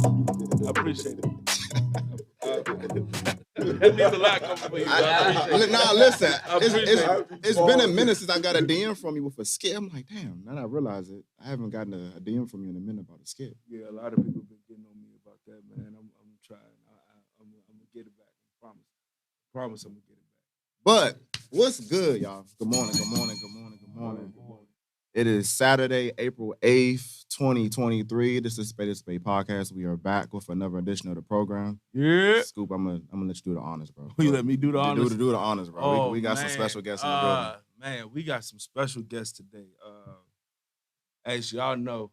I appreciate it. That means a lot coming from you. Nah, listen. it. It's been a minute since I got a DM from you with a skit. I'm like, damn. Now that I realize it, I haven't gotten a DM from you in a minute about a skit. Yeah, a lot of people been getting on me about that, man. I'm trying. I'm gonna get it back. I promise. Promise I'm gonna get it back. But what's good, y'all? Good morning. Good morning. Good morning. Good morning. It is Saturday, April 8th, 2023. This is Spade podcast. We are back with another edition of the program. Yeah. Scoop, I'm gonna let you do the honors, bro. You let me do the honors? Do the honors, bro. Oh, we got some special guests in the building. Man, we got some special guests today. As y'all know,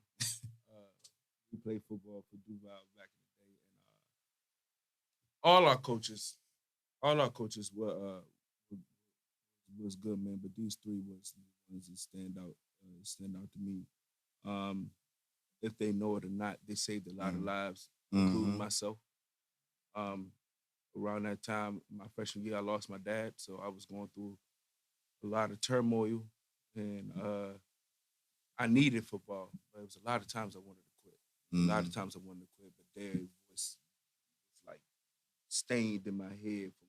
we played football for Duval back in the day. And all our coaches was good, man. But these three was the ones that stand out to me. If they know it or not, they saved a lot of lives, including myself. Around that time, my freshman year, I lost my dad, so I was going through a lot of turmoil, and I needed football, but it was a lot of times I wanted to quit. A lot of times I wanted to quit, but there was like stained in my head from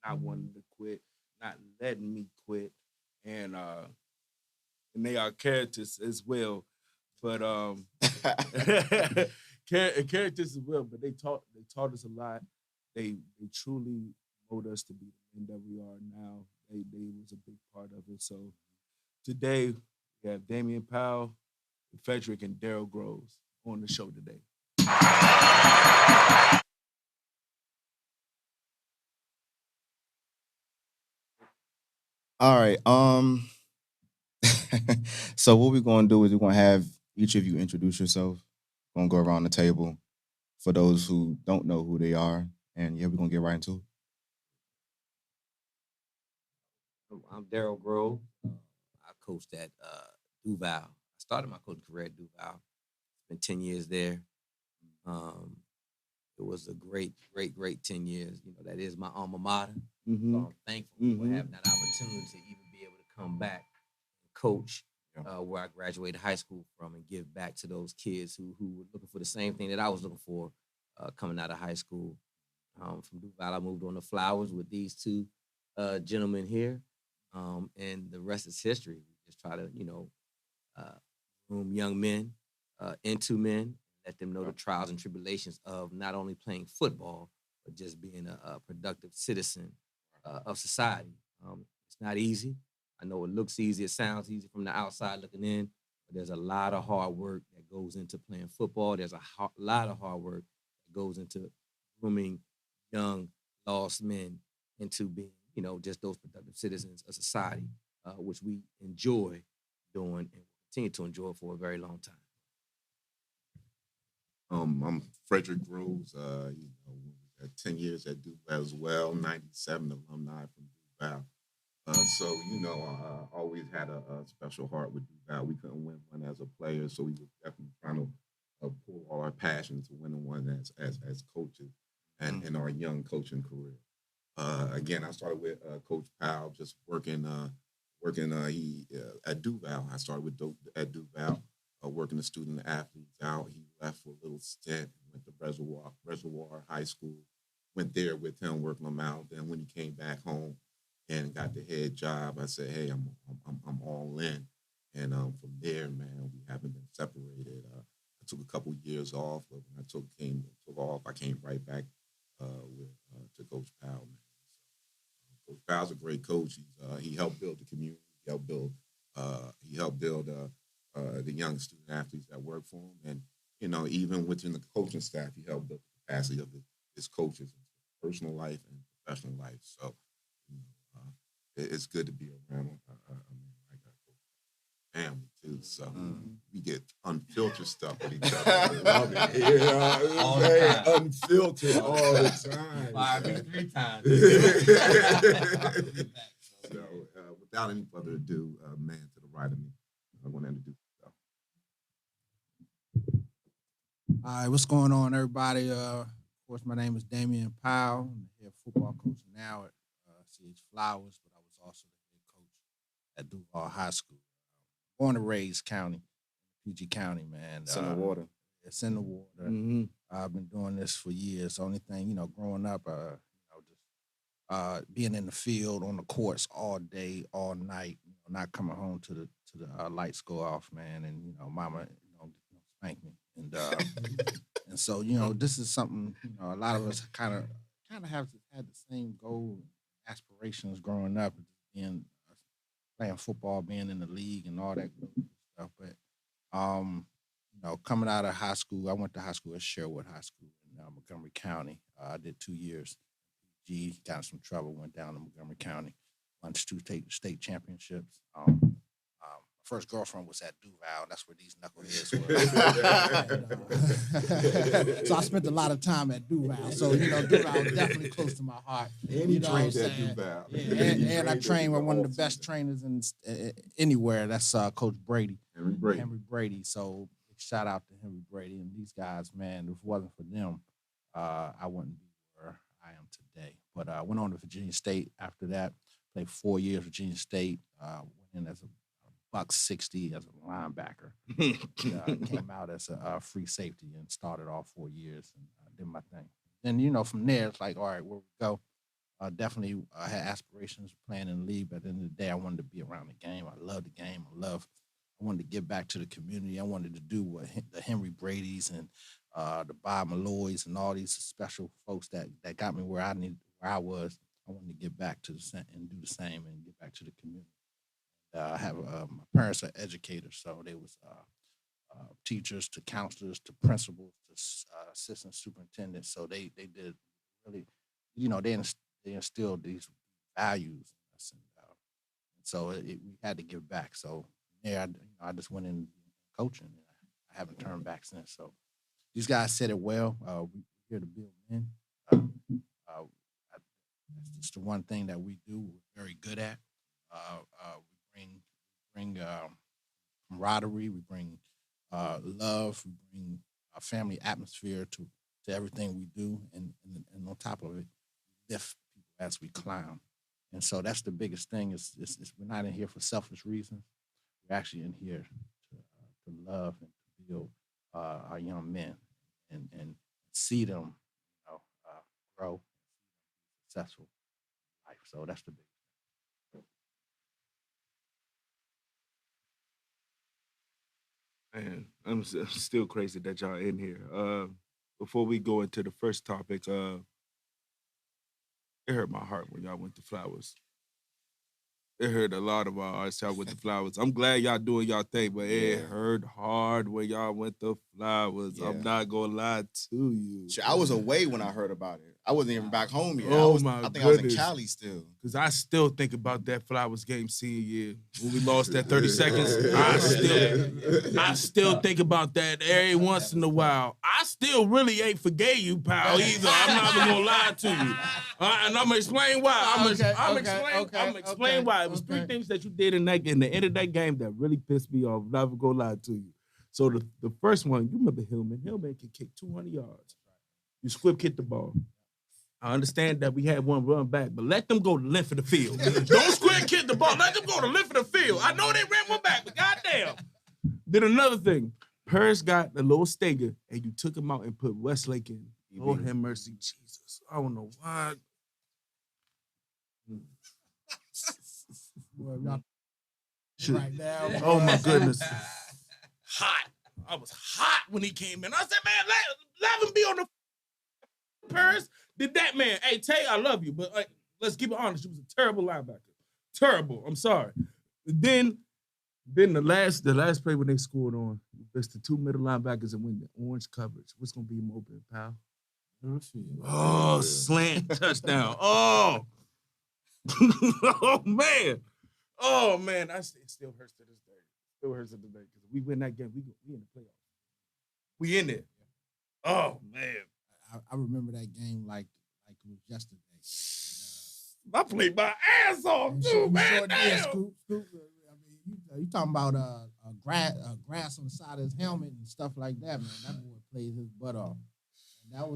not wanting to quit, not letting me quit, and they are characters as well, but characters as well. But they taught us a lot. They truly molded us to be the men that we are now. They was a big part of it. So today we have Damian Powell, Frederick, and Daryl Groves on the show today. All right. So what we're gonna do is we're gonna have each of you introduce yourself. We're gonna go around the table for those who don't know who they are, and yeah, we're gonna get right into it. I'm Daryl Grove. I coached at Duval. I started my coaching career at Duval. Been 10 years there. It was a great 10 years. You know, that is my alma mater. So I'm thankful for having that opportunity to even be able to come back and coach where I graduated high school from and give back to those kids who were looking for the same thing that I was looking for coming out of high school. From Duval, I moved on to Flowers with these two gentlemen here. And the rest is history. We just try to, groom young men into men, let them know the trials and tribulations of not only playing football, but just being a productive citizen of society. It's not easy. I know it looks easy. It sounds easy from the outside looking in, but there's a lot of hard work that goes into playing football. There's a lot of hard work that goes into grooming young, lost men into being, just those productive citizens of society, which we enjoy doing and continue to enjoy for a very long time. I'm Frederick Groves. 10 years at Duval as well, 97 alumni from Duval. So, I always had a special heart with Duval. We couldn't win one as a player, so we were definitely trying to pull all our passion to winning one as coaches and in our young coaching career. Again, I started with Coach Powell, just working at Duval. I started at Duval, working the student athletes out. He left for a little stint, went to Reservoir High School, went there with him, working them out. Then when he came back home and got the head job, I said, hey, I'm all in. And from there, man, we haven't been separated. I took a couple years off, but when I took off, I came right back to Coach Powell, man. Coach Powell's a great coach. He helped build the community. He helped build the young student athletes that work for him. And even within the coaching staff, he helped build the capacity of his coaches in personal life and professional life. So it's good to be around him. I got family too, so we get unfiltered stuff with each other. I love it. All the time. Unfiltered all the time. 3 times. So, without any further ado, man to the right of me, I want to introduce myself. All right, what's going on, everybody? Of course, my name is Damian Powell. I'm the head football coach now at CH Flowers, but I was also the head coach at Duval High School. Born and raised PG County, man. It's in the water. It's in the water. I've been doing this for years. The only thing, growing up, just being in the field on the courts all day, all night, not coming home to the lights go off, man, and mama, spank me, and and so this is something a lot of us kind of have had the same goal, aspirations growing up, being playing football, being in the league, and all that good stuff. But coming out of high school, I went to high school at Sherwood High School in Montgomery County. I did 2 years. Got in some trouble, went down to Montgomery County, won 2 state championships. First girlfriend was at Duval. That's where these knuckleheads were. So I spent a lot of time at Duval. So, Duval was definitely close to my heart. And he trained at Duval. Yeah, and I trained with one of the best trainers anywhere. That's Coach Brady. Henry Brady. So shout out to Henry Brady and these guys, man. If it wasn't for them, I wouldn't be where I am today. But I went on to Virginia State after that. Played 4 years at Virginia State. Went in as a $160 as a linebacker. Came out as a free safety and started all 4 years and did my thing. Then, from there, it's like, all right, where we go? Definitely had aspirations of playing in the league, but at the end of the day, I wanted to be around the game. I love the game. I wanted to give back to the community. I wanted to do what the Henry Bradys and the Bob Malloys and all these special folks that got me where I was. I wanted to get back to and do the same and get back to the community. I have my parents are educators, so they was teachers to counselors to principals to assistant superintendents. So they did really, they instilled these values in us, and so we had to give back. So I just went in coaching, and I haven't turned back since. So these guys said it well. We're here to build men. That's just the one thing that we do. We're very good at. We bring camaraderie. We bring love. We bring a family atmosphere to everything we do, and on top of it, lift people as we climb. And so that's the biggest thing. Is we're not in here for selfish reasons. We're actually in here to love and to build our young men and see them, grow, successful in life. So that's the big. Man, I'm still crazy that y'all in here. Before we go into the first topic, it hurt my heart when y'all went to Flowers. It hurt a lot of our hearts y'all went to Flowers. I'm glad y'all doing y'all thing, but it hurt hard when y'all went to Flowers. Yeah. I'm not gonna lie to you. I was away when I heard about it. I wasn't even back home yet. Oh I think I was in Cali still. Because I still think about that Flowers game senior year when we lost that 30 seconds. I still think about that every once in a while. I still really ain't forgave you, pal, either. I'm not even gonna lie to you. And I'm gonna explain why. I'm gonna explain why. It was 3 things that you did in the end of that game that really pissed me off. I'm not even gonna lie to you. So the first one, you remember Hillman. Hillman can kick 200 yards. You squib kick the ball. I understand that we had one run back, but let them go to the length of the field. Don't square kick the ball. Let them go to the length of the field. I know they ran one back, but goddamn. Then another thing, Paris got a little stinger, and you took him out and put Westlake in. Lord have mercy, Jesus. I don't know why. Right now. Oh my goodness. Hot. I was hot when he came in. I said, man, let him be on the Paris. Did that man? Hey, Tay, I love you, but let's keep it honest. He was a terrible linebacker. Terrible. I'm sorry. Then the last play when they scored on, it's the 2 middle linebackers and win the orange coverage. What's gonna be him open, pal? Oh, slant touchdown. Oh. Oh man. It still hurts to this day. Still hurts to this day because we win that game. We in the playoffs. We in there. Oh man. I remember that game like it was yesterday. I played my ass off too, man. Scoop. I mean, you talking about grass on the side of his helmet and stuff like that, man. That boy played his butt off. And that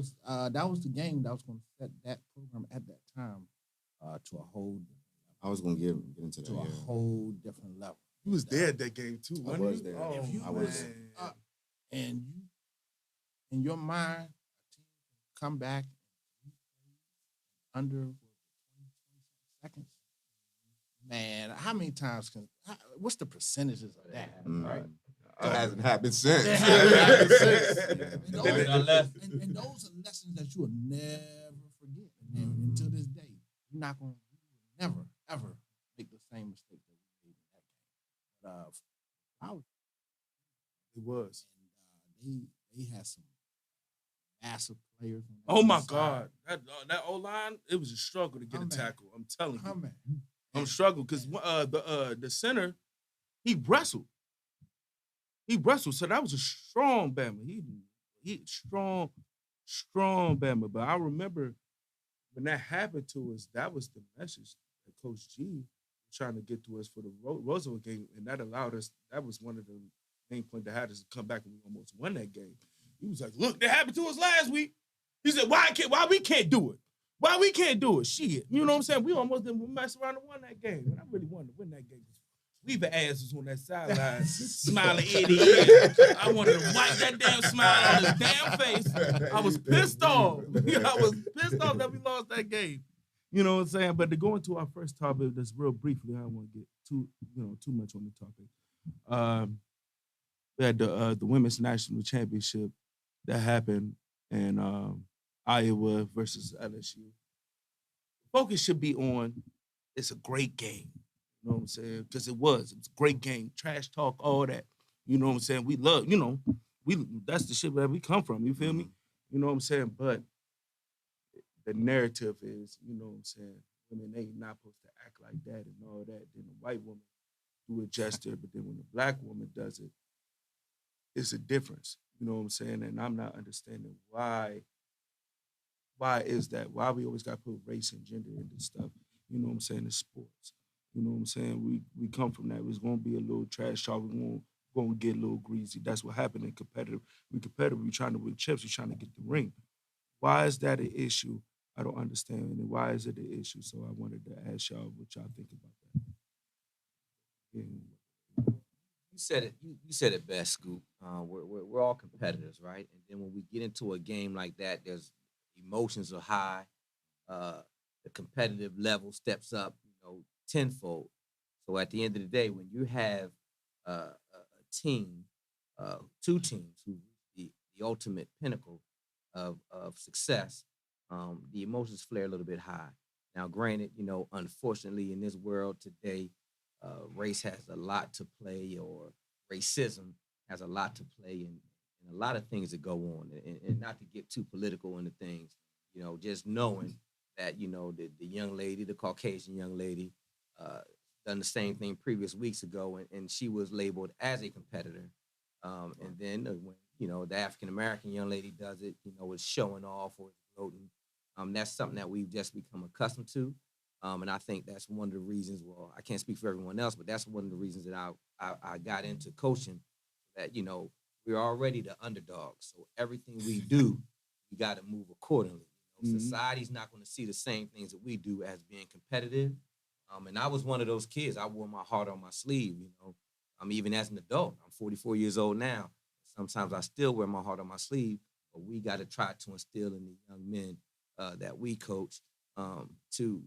was the game that was going to set that program at that time to a whole. I was going to get into that to a whole different level. You was there at that game too. I was there. Oh, I was. And you, in your mind, come back under 20 seconds. Man, how many times what's the percentages of that? Right? It hasn't happened since. It hasn't happened since. And those are lessons that you will never forget. And until this day, you will never, ever make the same mistake that we made in that game. It was. And they had some massive players. Oh my God, that O-line, it was a struggle to get a tackle. I'm telling you, I'm struggling because the center, he wrestled. So that was a strong Bama. He strong Bama. But I remember when that happened to us, that was the message that Coach G was trying to get to us for the Roosevelt game, and that allowed us. That was one of the main points that had us come back, and we almost won that game. He was like, "Look, that happened to us last week." He said, "Why we can't do it? Why we can't do it? Shit, you know what I'm saying? We almost didn't mess around and won that game, and I really wanted to win that game. Weaver ass was on that sideline, smiling ear to ear. I wanted to wipe that damn smile on his damn face. I was pissed off. I was pissed off that we lost that game. You know what I'm saying? But to go into our first topic, just real briefly, I don't want to get too much on the topic. We had the women's national championship that happened in Iowa versus LSU. Focus should be on. It's a great game. You know what I'm saying? Because it was a great game. Trash talk, all that. You know what I'm saying? We love, that's the shit where we come from. You feel me? You know what I'm saying? But the narrative is, you know what I'm saying? Women ain't not supposed to act like that and all that. Then the white woman do a gesture, but then when the black woman does it, it's a difference. You know what I'm saying? And I'm not understanding why is that? Why we always got to put race and gender into stuff? You know what I'm saying? In sports. You know what I'm saying? We come from that. It's going to be a little trash talk. We're going to get a little greasy. That's what happened in competitive. We competitive. We're trying to win chips. We're trying to get the ring. Why is that an issue? I don't understand. And why is it an issue? So I wanted to ask y'all what y'all think about that. Yeah. You said it best, Scoop. We're all competitors, right? And then when we get into a game like that, there's emotions are high. The competitive level steps up, tenfold. So at the end of the day, when you have a team, two teams who the ultimate pinnacle of success, the emotions flare a little bit high. Now, granted, unfortunately, in this world today, race has a lot to play, or racism has a lot to play, and a lot of things that go on. And not to get too political into things, just knowing that, the young lady, the Caucasian young lady, done the same thing previous weeks ago, and she was labeled as a competitor. And then when, the African-American young lady does it, it's showing off or it's gloating. That's something that we've just become accustomed to. And I think that's one of the reasons, well, I can't speak for everyone else, but that's one of the reasons that I got into coaching, that, we're already the underdogs. So everything we do, we got to move accordingly. Society's not going to see the same things that we do as being competitive. And I was one of those kids. I wore my heart on my sleeve, even as an adult. I'm 44 years old now. Sometimes I still wear my heart on my sleeve, but we got to try to instill in the young men that we coach to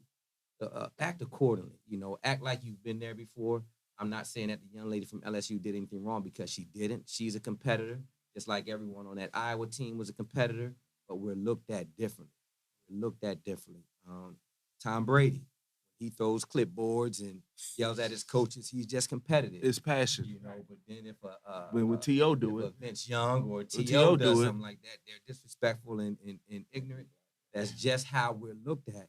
act accordingly, act like you've been there before. I'm not saying that the young lady from LSU did anything wrong, because she didn't. She's a competitor, just like everyone on that Iowa team was a competitor, but we're looked at differently. Tom Brady, he throws clipboards and yells at his coaches. He's just competitive. It's passion. But then if when T.O. do it, Vince Young or T.O. does something like that, they're disrespectful and ignorant. That's just how we're looked at.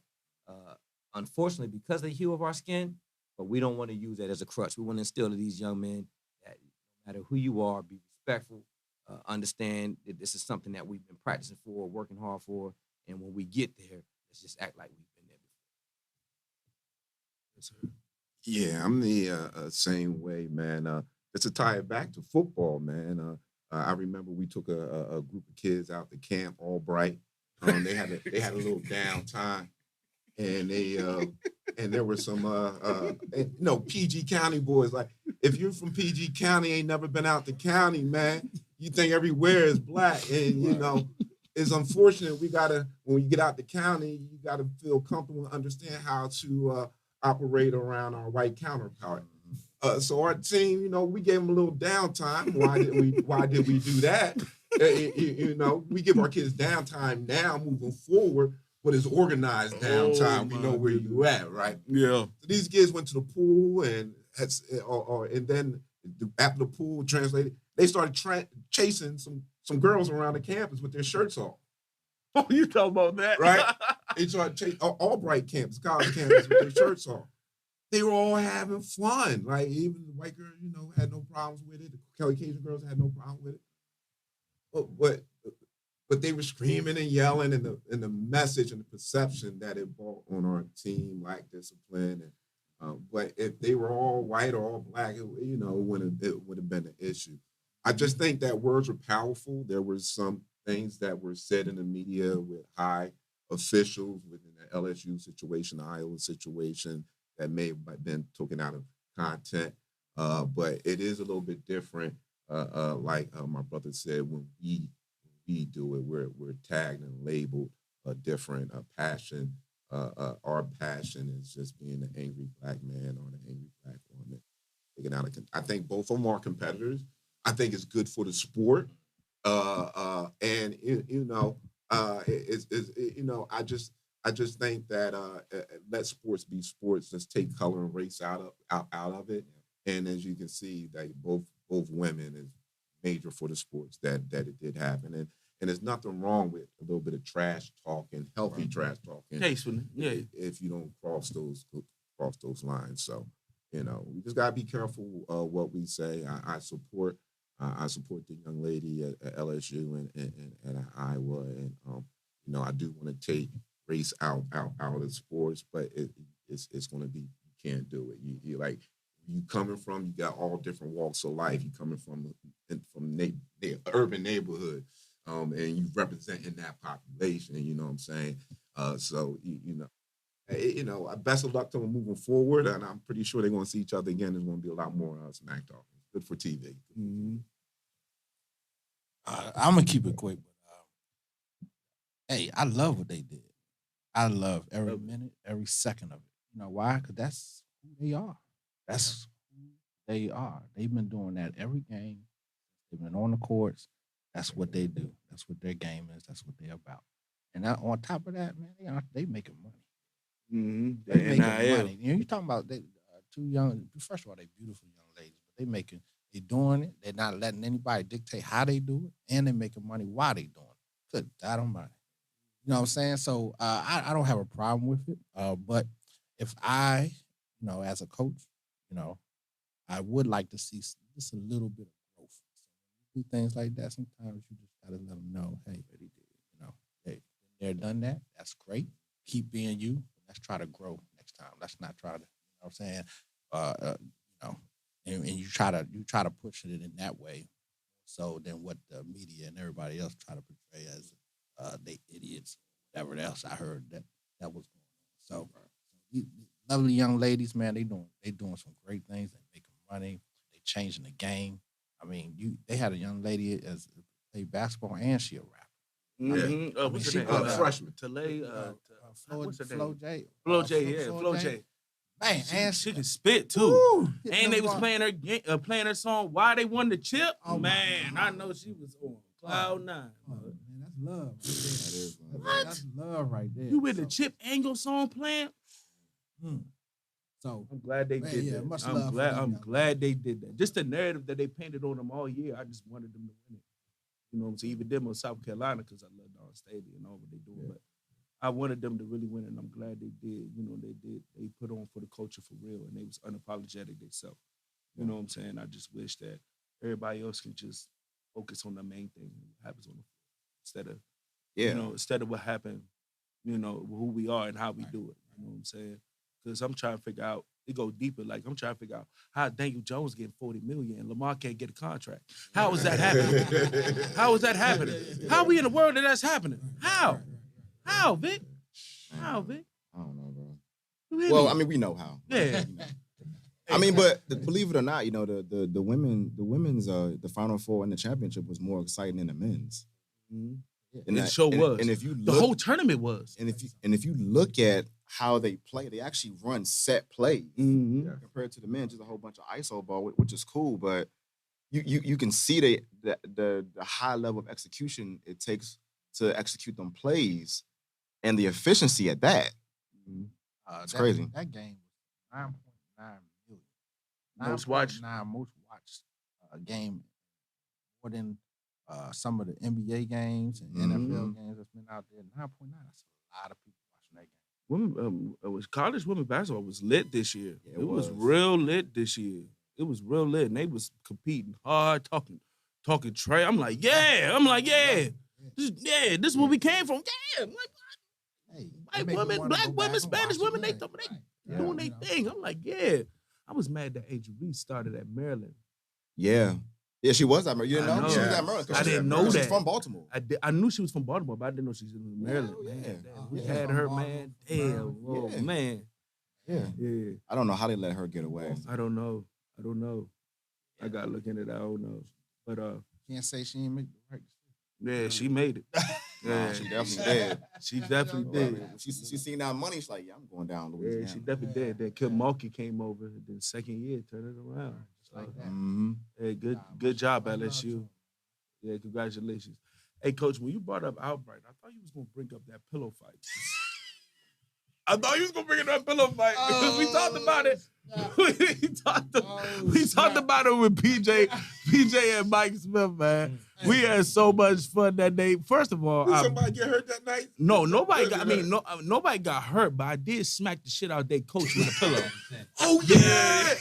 Unfortunately, because of the hue of our skin, but we don't want to use that as a crutch. We want to instill to these young men that no matter who you are, be respectful, understand that this is something that we've been practicing for, working hard for, and when we get there, let's just act like we've been there before. Yes, sir. Yeah, I'm the same way, man. Just to tie it back to football, man. I remember we took a group of kids out to camp, all bright. They had a little downtime, and and there were some PG County boys. Like, if you're from PG County, ain't never been out the county, man, you think everywhere is black, and it's unfortunate. When you get out the county, you gotta feel comfortable and understand how to operate around our white counterpart. So our team, we gave them a little downtime. Why did we do that? We give our kids downtime now, moving forward, but it's organized downtime. We know where you at, right? Yeah. So these kids went to the pool and then after the pool translated, they started chasing some girls around the campus with their shirts off. Oh, you talking about that? Right? They started chasing Albright campus, college campus with their shirts off. They were all having fun. Like even the white girls, had no problems with it. The Caucasian girls had no problem with it. But they were screaming and yelling, and the message and the perception that it brought on our team, lack discipline. But if they were all white or all black, it would have been an issue. I just think that words were powerful. There were some things that were said in the media with high officials within the LSU situation, the Iowa situation, that may have been taken out of content. But it is a little bit different. Like my brother said, when we do it, we're tagged and labeled a different passion. Our passion is just being an angry black man or an angry black woman. I think both of them are competitors. I think it's good for the sport. And I just think that let sports be sports. Let's take color and race out of it. And as you can see, that both women is major for the sports that it did happen. And there's nothing wrong with a little bit of trash talking, healthy trash talking. If you don't cross those lines. So, we just gotta be careful what we say. I support the young lady at LSU and Iowa, and I do want to take race out of sports, but it's going to be, you can't do it. You like, you coming from, you got all different walks of life. You coming from the urban neighborhood, and you representing that population. You know what I'm saying? So best of luck to them moving forward, and I'm pretty sure they're going to see each other again. There's going to be a lot more smack talking. Good for TV. Mm-hmm. I'm gonna keep it quick, but hey, I love what they did. I love every minute, every second of it. You know why? Because that's who they are. That's who they are. They've been doing that every game. They've been on the courts. That's what they do. That's what their game is. That's what they're about. And on top of that, man, they making money. Mm-hmm. They making money. You talking about two young. First of all, they beautiful young ladies, but they doing it. They're not letting anybody dictate how they do it, and they making money while they doing it. Good God Almighty. You know what I'm saying? So I don't have a problem with it. But if I, as a coach, I would like to see just a little bit of growth. So do things like that. Sometimes you just gotta let them know, hey, they're done that. That's great. Keep being you. Let's try to grow next time. Let's not try to, and you try to push it in that way. So then what the media and everybody else try to portray as they idiots, whatever else I heard that was going on. So these lovely young ladies, man, they doing some great things. They making money. They changing the game. I mean, they had a young lady as play basketball and she a rapper. Mm-hmm. What's her name? Freshman. Flo J. Flo J. Man, and she can spit too. And they was playing her song "Why They Won the Chip." Oh man, I know she was on cloud nine. Oh, man, that's love. What? That's love right there. You with the Chip Angle song playing? So I'm glad they did that. I'm glad they did that. Just the narrative that they painted on them all year. I just wanted them to win it. You know what I'm saying? Even them in South Carolina, because I love Don Staley and all what they do. Yeah. But I wanted them to really win it, and I'm glad they did. They did. They put on for the culture for real, and they was unapologetic themselves. You know what I'm saying? I just wish that everybody else can just focus on the main thing, what happens on the floor, instead of what happened, who we are and how we do it. You know what I'm saying? Because I'm trying to figure out, it go deeper. Like, I'm trying to figure out how Daniel Jones getting $40 million and Lamar can't get a contract. How is that happening? How is that happening? How we in the world that that's happening? How? How, Vic? How, Vic? I don't know, bro. Well, I mean, we know how. Yeah. I mean, but believe it or not, the women's the Final Four and the championship was more exciting than the men's. Mm-hmm. And it sure was. And if you the whole tournament was. And if you look at how they play, they actually run set plays compared to the men, just a whole bunch of ISO ball, which is cool. But you can see the high level of execution it takes to execute them plays and the efficiency at that. It's crazy. That game was 9.9 million. Most watched. Most watched game more than some of the NBA games and NFL games that's been out there. 9.9. That's a lot of people watching that game. It was college women's basketball was lit this year. Yeah, it was real lit this year. It was real lit, and they was competing hard, talking Trey. I'm like, yeah. This is where we came from. Yeah. I'm like, white women, black women, Spanish women, they doing their thing. I'm like, yeah. I was mad that Angel Reese started at Maryland. Yeah. Yeah, she was at Maryland. You didn't know? She was at Maryland. I didn't know that. She's from Baltimore. I knew she was from Baltimore, but I didn't know she was in Maryland. We had her, man. Damn. Oh, man. Yeah. I don't know how they let her get away. I don't know. I got to look into that. I don't know. But can't say she ain't make the right yeah, she made it. Yeah, she definitely did. She definitely did. She seen that money. She's like, yeah, I'm going down Louisiana. Yeah, she definitely did. Then Kim Mulkey came over. Then second year, turned it around. Just like that. Hey, good job, LSU. Yeah, congratulations. Hey, Coach, when you brought up Albright, I thought you was gonna bring up that pillow fight. I thought you was gonna bring up that pillow fight because we talked about it. We talked about it with PJ and Mike Smith, man. We had so much fun that day. First of all, did somebody get hurt that night? No, nobody got. I mean, nobody got hurt, but I did smack the shit out of their coach with a pillow. Oh yeah!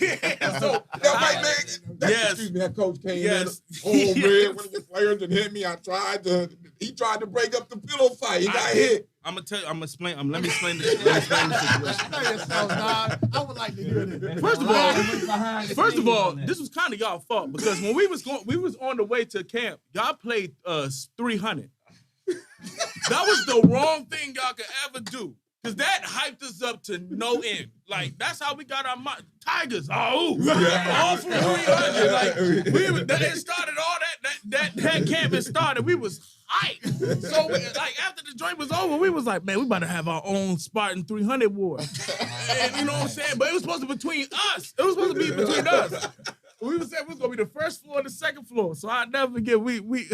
So that white man, that coach came in, oh man, one of your players and hit me. He tried to break up the pillow fight. He got hit. I'm gonna tell you. I'm gonna explain. Let me explain this. I would like to hear this. First of all, this was kind of y'all fault because when we was on the way to camp. Y'all played 300. That was the wrong thing y'all could ever do. Because that hyped us up to no end. Like, that's how we got our Tigers. All for 300. Like, it started all that camp it started. We was hyped. So, after the joint was over, we was like, man, we about to have our own Spartan 300 war. And you know what I'm saying? But it was supposed to be between us. It was supposed to be between us. We was saying we was gonna be the first floor and the second floor. So I never forget we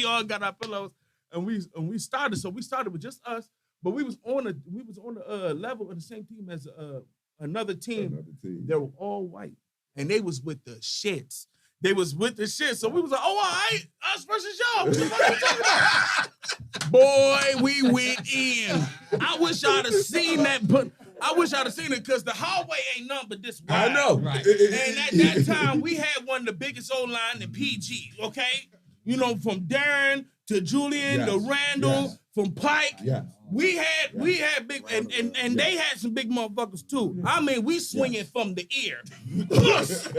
all got our pillows and we started. So we started with just us, but we was on the level of the same team as another team. They were all white and they was with the shits. They was with the shit. So we was like, oh, all right, us versus y'all. What you talking about? Boy, we went in. I wish I'd have seen that, but I wish I'd have seen it because the hallway ain't nothing but this wide. I know. Right. And at that time, we had one of the biggest O-line in PG, okay? You know, from Darren to Julian to Randall, from Pike. Yes. We had big, and they had some big motherfuckers too. I mean, we swinging from the ear. Huss,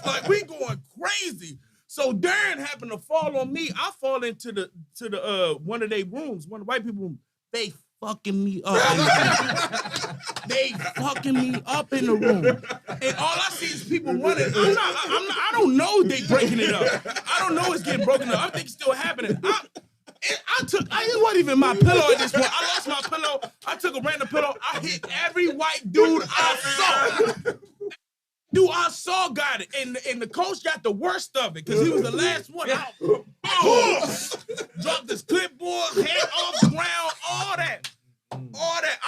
like we going crazy. So Darren happened to fall on me. I fall into the one of their rooms, one of the white people's rooms. They fucking me up. They fucking me up in the room. And all I see is people running. I don't know they breaking it up. I don't know it's getting broken up. I think it's still happening. It wasn't even my pillow at this point. I lost my pillow. I took a random pillow. I hit every white dude I saw. Dude, I saw got it. And the coach got the worst of it because he was the last one out. Dropped his clipboard, head off the ground, all that.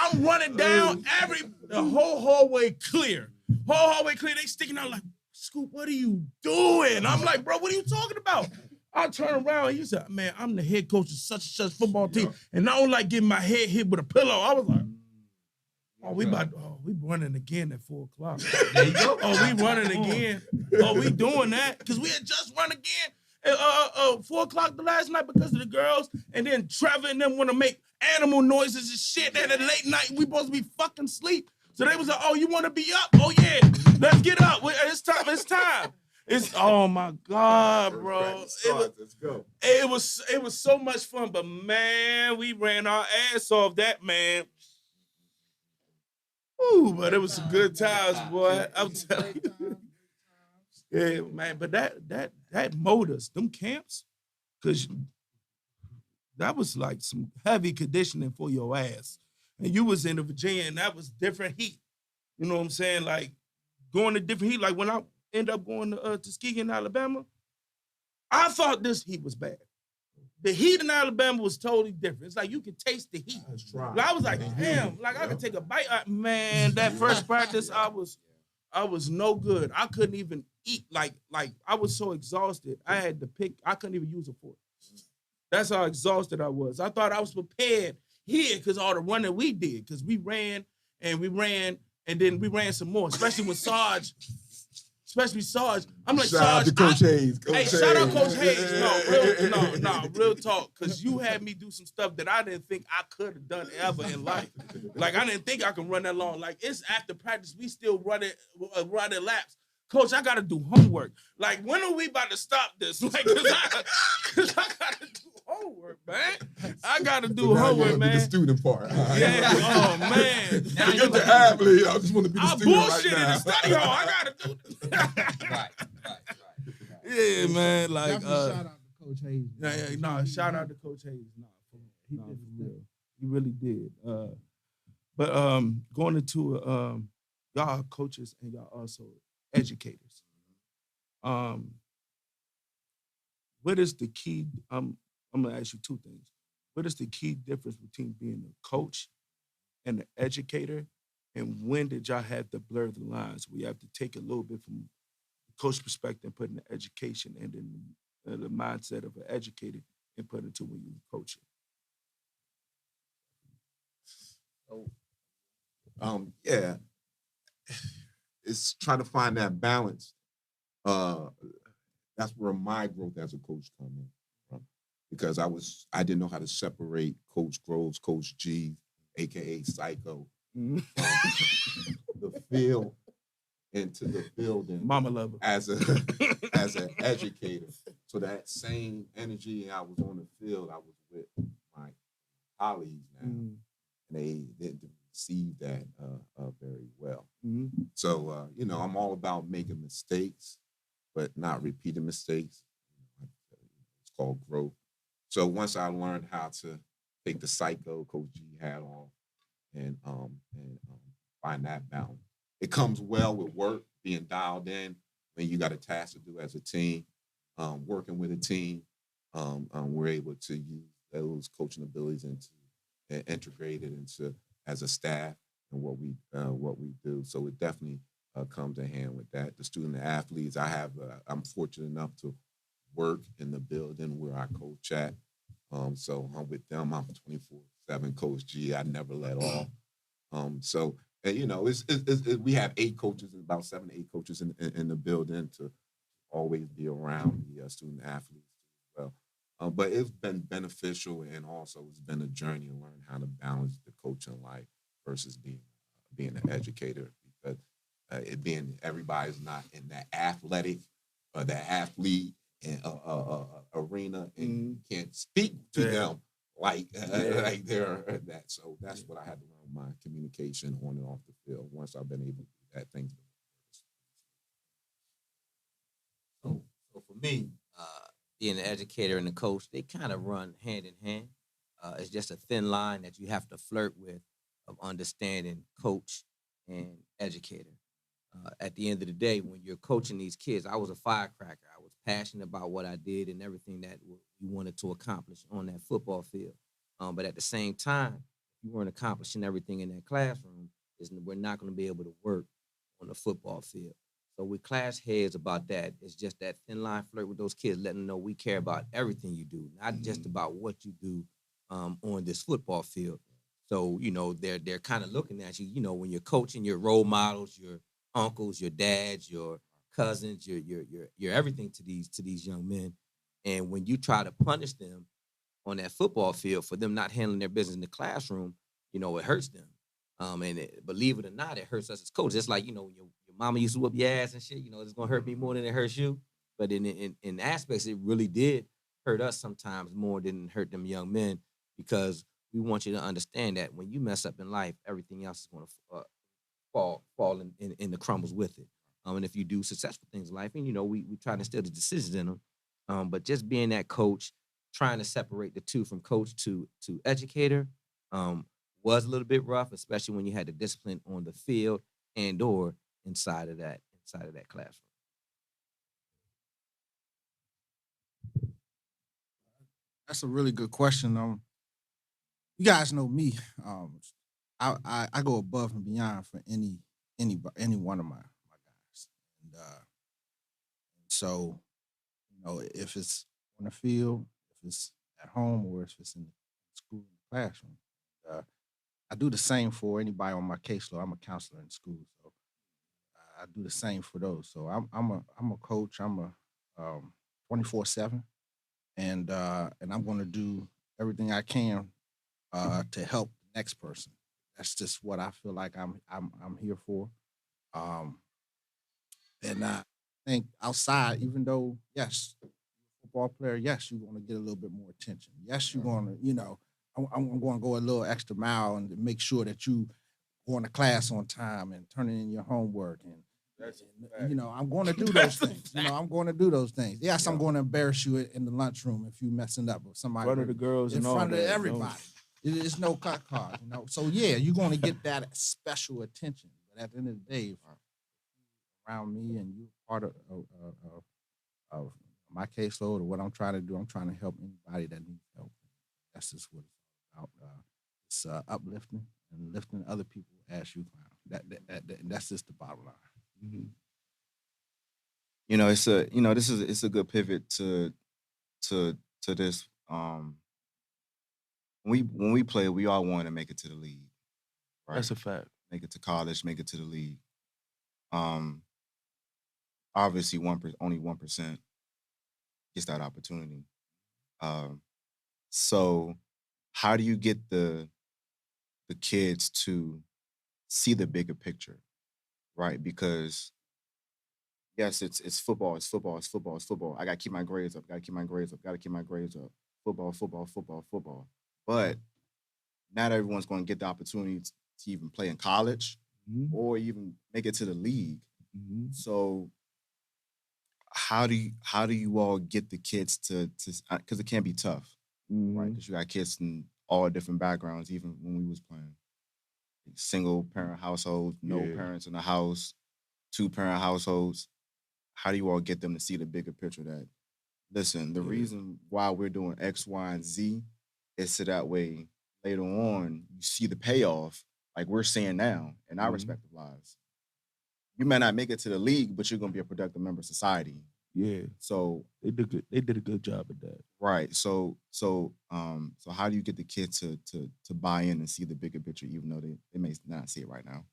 I'm running down the whole hallway clear. They sticking out like, Scoop, what are you doing? I'm like, bro, what are you talking about? I turn around and he said, man, I'm the head coach of such and such football team. And I don't like getting my head hit with a pillow. I was like, we running again at 4 o'clock. There you go. We running again. We doing that? Because we had just run again at 4 o'clock the last night because of the girls. And then Trevor and them want to make animal noises and shit. And at late night, we supposed to be fucking sleep. So they was like, oh, you want to be up? Oh, yeah. Let's get up. It's time. Oh my God, bro. Let's go. It was so much fun, but man, we ran our ass off that, man. Ooh, but it was some good times, boy. I'm telling you. Yeah, man. But that mowed us, them camps, because that was like some heavy conditioning for your ass. And you was in the Virginia, and that was different heat. You know what I'm saying? Like going to different heat. Like when I end up going to Tuskegee in Alabama, I thought this heat was bad. The heat in Alabama was totally different. It's like you could taste the heat. Like, I was like, damn, like I could take a bite. Man, that first practice, I was no good. I couldn't even eat. Like I was so exhausted. I had to pick. I couldn't even use a fork. That's how exhausted I was. I thought I was prepared here because all the running we did, because we ran, and then we ran some more, especially with Sarge. Especially Sarge. I'm like, shout out to Coach Hayes. Hey, shout out Coach Hayes. No, real talk. Because you had me do some stuff that I didn't think I could have done ever in life. Like, I didn't think I could run that long. Like, it's after practice. We still running laps. Coach, I got to do homework. Like, when are we about to stop this? Like, because I got to do homework, man. I got to do homework, man. The student part. Yeah, oh, man. Forget the athlete. I just want to be the student right now. I bullshit in the study hall. I got to do this. Right. Yeah, man. Like, shout out to Coach Hayes. No, shout out to Coach Hayes. He did for real. He really did. But going into y'all coaches and y'all also educators. What is the key? I'm gonna ask you two things. What is the key difference between being a coach and an educator? And when did y'all have to blur the lines? We have to take a little bit from the coach perspective and put in the education, and then the mindset of an educator and put into when you coach it. Yeah. It's trying to find that balance. That's where my growth as a coach come in from. Because I didn't know how to separate Coach Groves, Coach G, aka Psycho, the field into the building. Mama lover. As an educator. So that same energy I was on the field, I was with my colleagues now. And they didn't receive that very well. So, I'm all about making mistakes, but not repeating mistakes. It's called growth. So once I learned how to take the Psycho Coach G hat off and find that balance, it comes well with work, being dialed in when you got a task to do as a team, working with a team. We're able to use those coaching abilities and integrate it into as a staff and what we do. So it definitely comes in hand with that. The student athletes, I'm fortunate enough to work in the building where I coach at. So I'm with them. I'm 24/7 Coach G. I never let off. We have 8 coaches, about 7 to 8 coaches in the building to always be around the student athletes as well. But it's been beneficial, and also it's been a journey to learn how to balance the coaching life versus being an educator, because everybody's not in that athletic or that athlete arena, and you can't speak to them like they're that. So that's what I had to learn, my communication on and off the field. Once I've been able to do that, things. So for me, being an educator and a coach, they kind of run hand in hand. It's just a thin line that you have to flirt with of understanding coach and educator. At the end of the day, when you're coaching these kids, I was a firecracker. I was passionate about what I did and everything that we wanted to accomplish on that football field. But at the same time, you weren't accomplishing everything in that classroom, we're not going to be able to work on the football field. So with class heads about that, it's just that thin line flirt with those kids, letting them know we care about everything you do, not just about what you do on this football field. So, they're kind of looking at you, when you're coaching your role models, your uncles, your dads, your cousins, your everything to these young men. And when you try to punish them on that football field for them not handling their business in the classroom, it hurts them. Believe it or not, it hurts us as coaches. It's like, when your mama used to whoop your ass and shit, it's going to hurt me more than it hurts you. But in aspects, it really did hurt us sometimes more than it hurt them young men, because we want you to understand that when you mess up in life, everything else is going to fall in the crumbles with it. And if you do successful things in life, and we try to instill the decisions in them, but just being that coach trying to separate the two from coach to educator was a little bit rough, especially when you had the discipline on the field and or inside of that classroom. That's a really good question. You guys know me. I go above and beyond for any one of my guys, and so if it's on the field, if it's at home, or if it's in the school classroom, I do the same for anybody on my caseload. I'm a counselor in school, so I do the same for those. So I'm a coach. I'm a 24/7, and I'm going to do everything I can to help the next person. That's just what I feel like I'm here for. And I think outside, even though yes, football player, yes, you're going to get a little bit more attention. Yes, you're going to, I'm going to go a little extra mile and make sure that you going to class on time and turning in your homework and. I'm going to do those things. I'm going to do those things. Yes, I'm going to embarrass you in the lunchroom if you messing up with somebody. In front of the girls in and all front of that, everybody. It's no cut card, So yeah, you're going to get that special attention. But at the end of the day, if around me and you part of my caseload or what I'm trying to do, I'm trying to help anybody that needs help. That's just what it's about. It's uplifting and lifting other people as you climb. That's just the bottom line. Mm-hmm. It's a good pivot to this. When we play, we all want to make it to the league. Right? That's a fact. Make it to college, make it to the league. Obviously, only 1% gets that opportunity. So, how do you get the kids to see the bigger picture, right? Because yes, it's football, it's football, it's football, it's football. I gotta keep my grades up, gotta keep my grades up, gotta keep my grades up. Football, football, football, football. But not everyone's going to get the opportunity to even play in college or even make it to the league. Mm-hmm. So how do you all get the kids to because it can be tough, right? Because you got kids in all different backgrounds, even when we was playing. Single parent households, no parents in the house, 2-parent households. How do you all get them to see the bigger picture that, listen, the reason why we're doing X, Y, and Z is so that way later on you see the payoff like we're seeing now in our respective lives. You may not make it to the league, but you're going to be a productive member of society. Yeah. So they did a good job at that. Right. So how do you get the kids to buy in and see the bigger picture, even though they may not see it right now?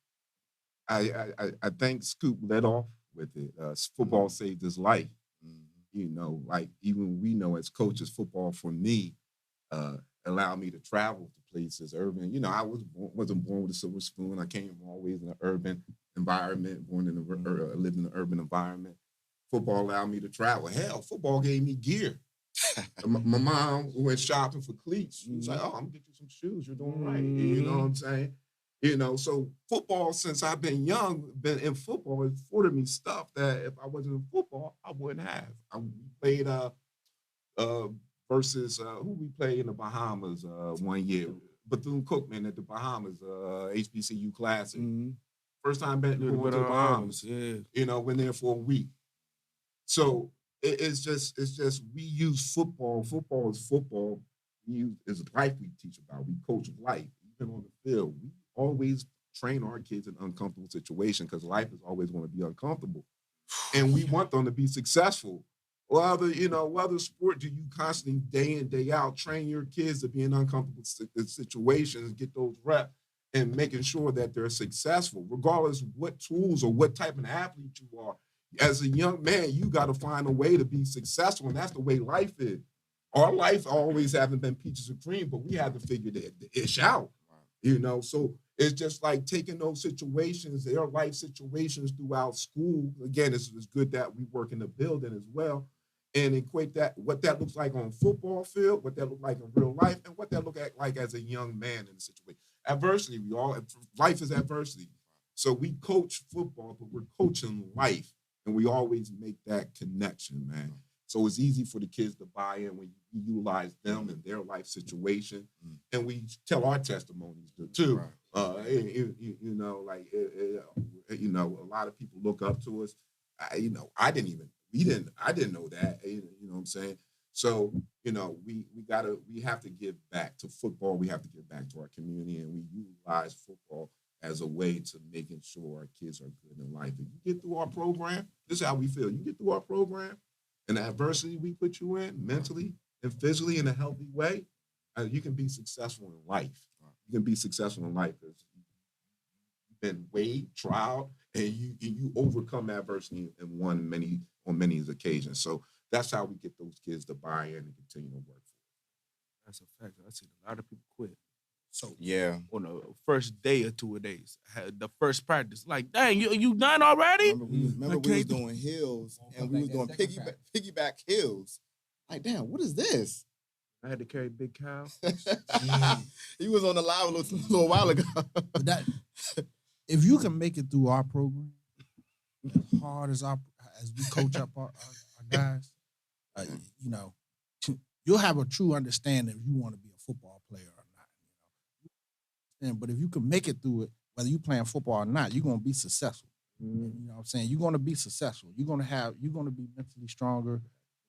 I think Scoop led off with it. Football saved his life. Like even we know as coaches, football for me allowed me to travel to places, urban. I wasn't born with a silver spoon. I came always in an urban environment, lived in an urban environment. Football allowed me to travel. Hell, football gave me gear. My mom went shopping for cleats. She was like, "Oh, I'm gonna get you some shoes. You're doing right." You know what I'm saying? So football, since I've been young, been in football, it afforded me stuff that if I wasn't in football, I wouldn't have. We played versus who we played in the Bahamas 1 year. Bethune-Cookman at the Bahamas, HBCU Classic. First time going to the Bahamas. Went there for a week. So it's just we use football. Football is football. It's life we teach about. We coach life. Even on the field, we always train our kids in uncomfortable situations because life is always going to be uncomfortable, and we want them to be successful. Whether sport do you constantly day in day out train your kids to be in uncomfortable situations, get those reps, and making sure that they're successful, regardless of what tools or what type of athlete you are. As a young man, you got to find a way to be successful, and that's the way life is. Our life always haven't been peaches and cream, but we had to figure the ish out, So it's just like taking those situations, their life situations throughout school. Again, it's good that we work in the building as well, and equate that what that looks like on football field, what that look like in real life, and what that look like as a young man in the situation. Adversity, life is adversity. So we coach football, but we're coaching life. And we always make that connection, man. So it's easy for the kids to buy in when you utilize them and their life situation. And we tell our testimonies too. Right. You know, like, you know, a lot of people look up to us. I didn't know that, you know what I'm saying? So, you know, we have to give back to football. We have to give back to our community, and we utilize football as a way to making sure our kids are good in life. If you get through our program, this is how we feel. You get through our program and the adversity we put you in mentally and physically in a healthy way, you can be successful in life. You can be successful in life because you've been weighed, tried, and you overcome adversity and won on many occasions. So that's how we get those kids to buy in and continue to work for it. That's a fact. I seen a lot of people quit. So yeah, on the first day or 2 days, had the first practice. Like, dang, you done already? Remember we was doing hills and we was doing piggyback hills. Like, damn, what is this? I had to carry Big Cow. He was on the live a little while ago. But if you can make it through our program, as hard as we coach up our guys, you know, you'll have a true understanding if you want to be a football player or not. But if you can make it through it, whether you playing football or not, you're gonna be successful. You know what I'm saying? You're gonna be successful. You're gonna be mentally stronger.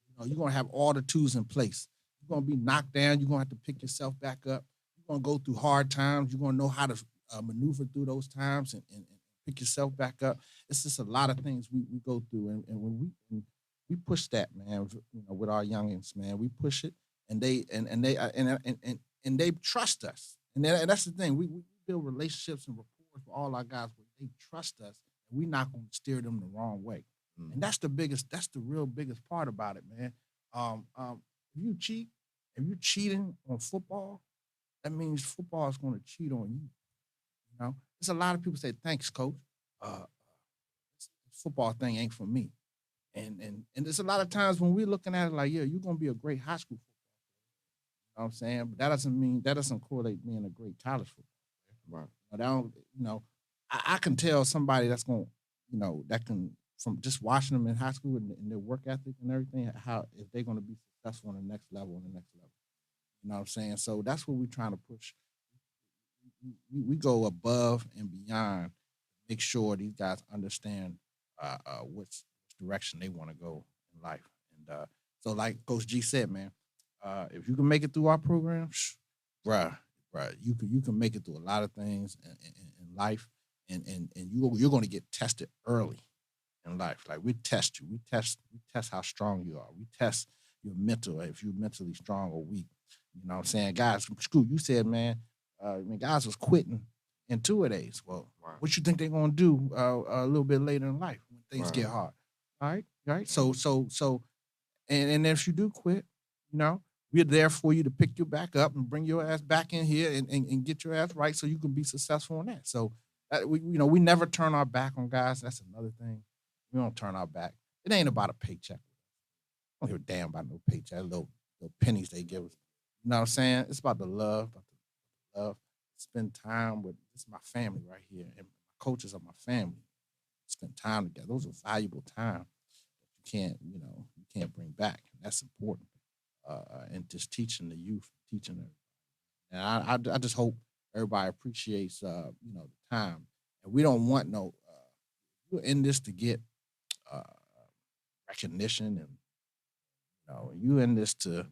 You know, you're gonna have all the tools in place. You're gonna be knocked down. You're gonna have to pick yourself back up. You're gonna go through hard times. You're gonna know how to maneuver through those times and pick yourself back up. It's just a lot of things we go through, and when we push that, man, you know, with our youngins, man, we push it, and they trust us, and that's the thing. We build relationships and rapport with all our guys, but they trust us, and we're not going to steer them the wrong way, and that's the real biggest part about it, man. If you're cheating on football, that means football is going to cheat on you. You know, there's a lot of people say, "Thanks, coach. This football thing ain't for me." And there's a lot of times when we're looking at it like, yeah, you're gonna be a great high school football player. You know what I'm saying? But that doesn't correlate being a great college football player. Right. I can tell somebody that's gonna, you know, that can, from just watching them in high school and their work ethic and everything, how if they're gonna be successful on the next level. You know what I'm saying? So that's what we're trying to push. We go above and beyond, make sure these guys understand which direction they want to go in life. And so like Coach G said, man, if you can make it through our program, bruh, you can make it through a lot of things in life, and you're going to get tested early in life. Like we test you, we test how strong you are, we test your mental, if you're mentally strong or weak. You know what I'm saying? Guys from school, you said, man, guys was quitting in 2-a-days. Well, what you think they're gonna do a little bit later in life when things get hard? All right. So, and if you do quit, you know, we're there for you to pick you back up and bring your ass back in here and get your ass right so you can be successful in that. So, we never turn our back on guys. That's another thing. We don't turn our back. It ain't about a paycheck. I don't give a damn about no paycheck, little pennies they give us. You know what I'm saying? It's about the love, spend time with, this is my family right here, and my coaches are my family. Spend time together. Those are valuable time that you can't bring back. And that's important. And just teaching the youth, teaching them. And I just hope everybody appreciates the time. And we don't want we're in this to get recognition, and you in this to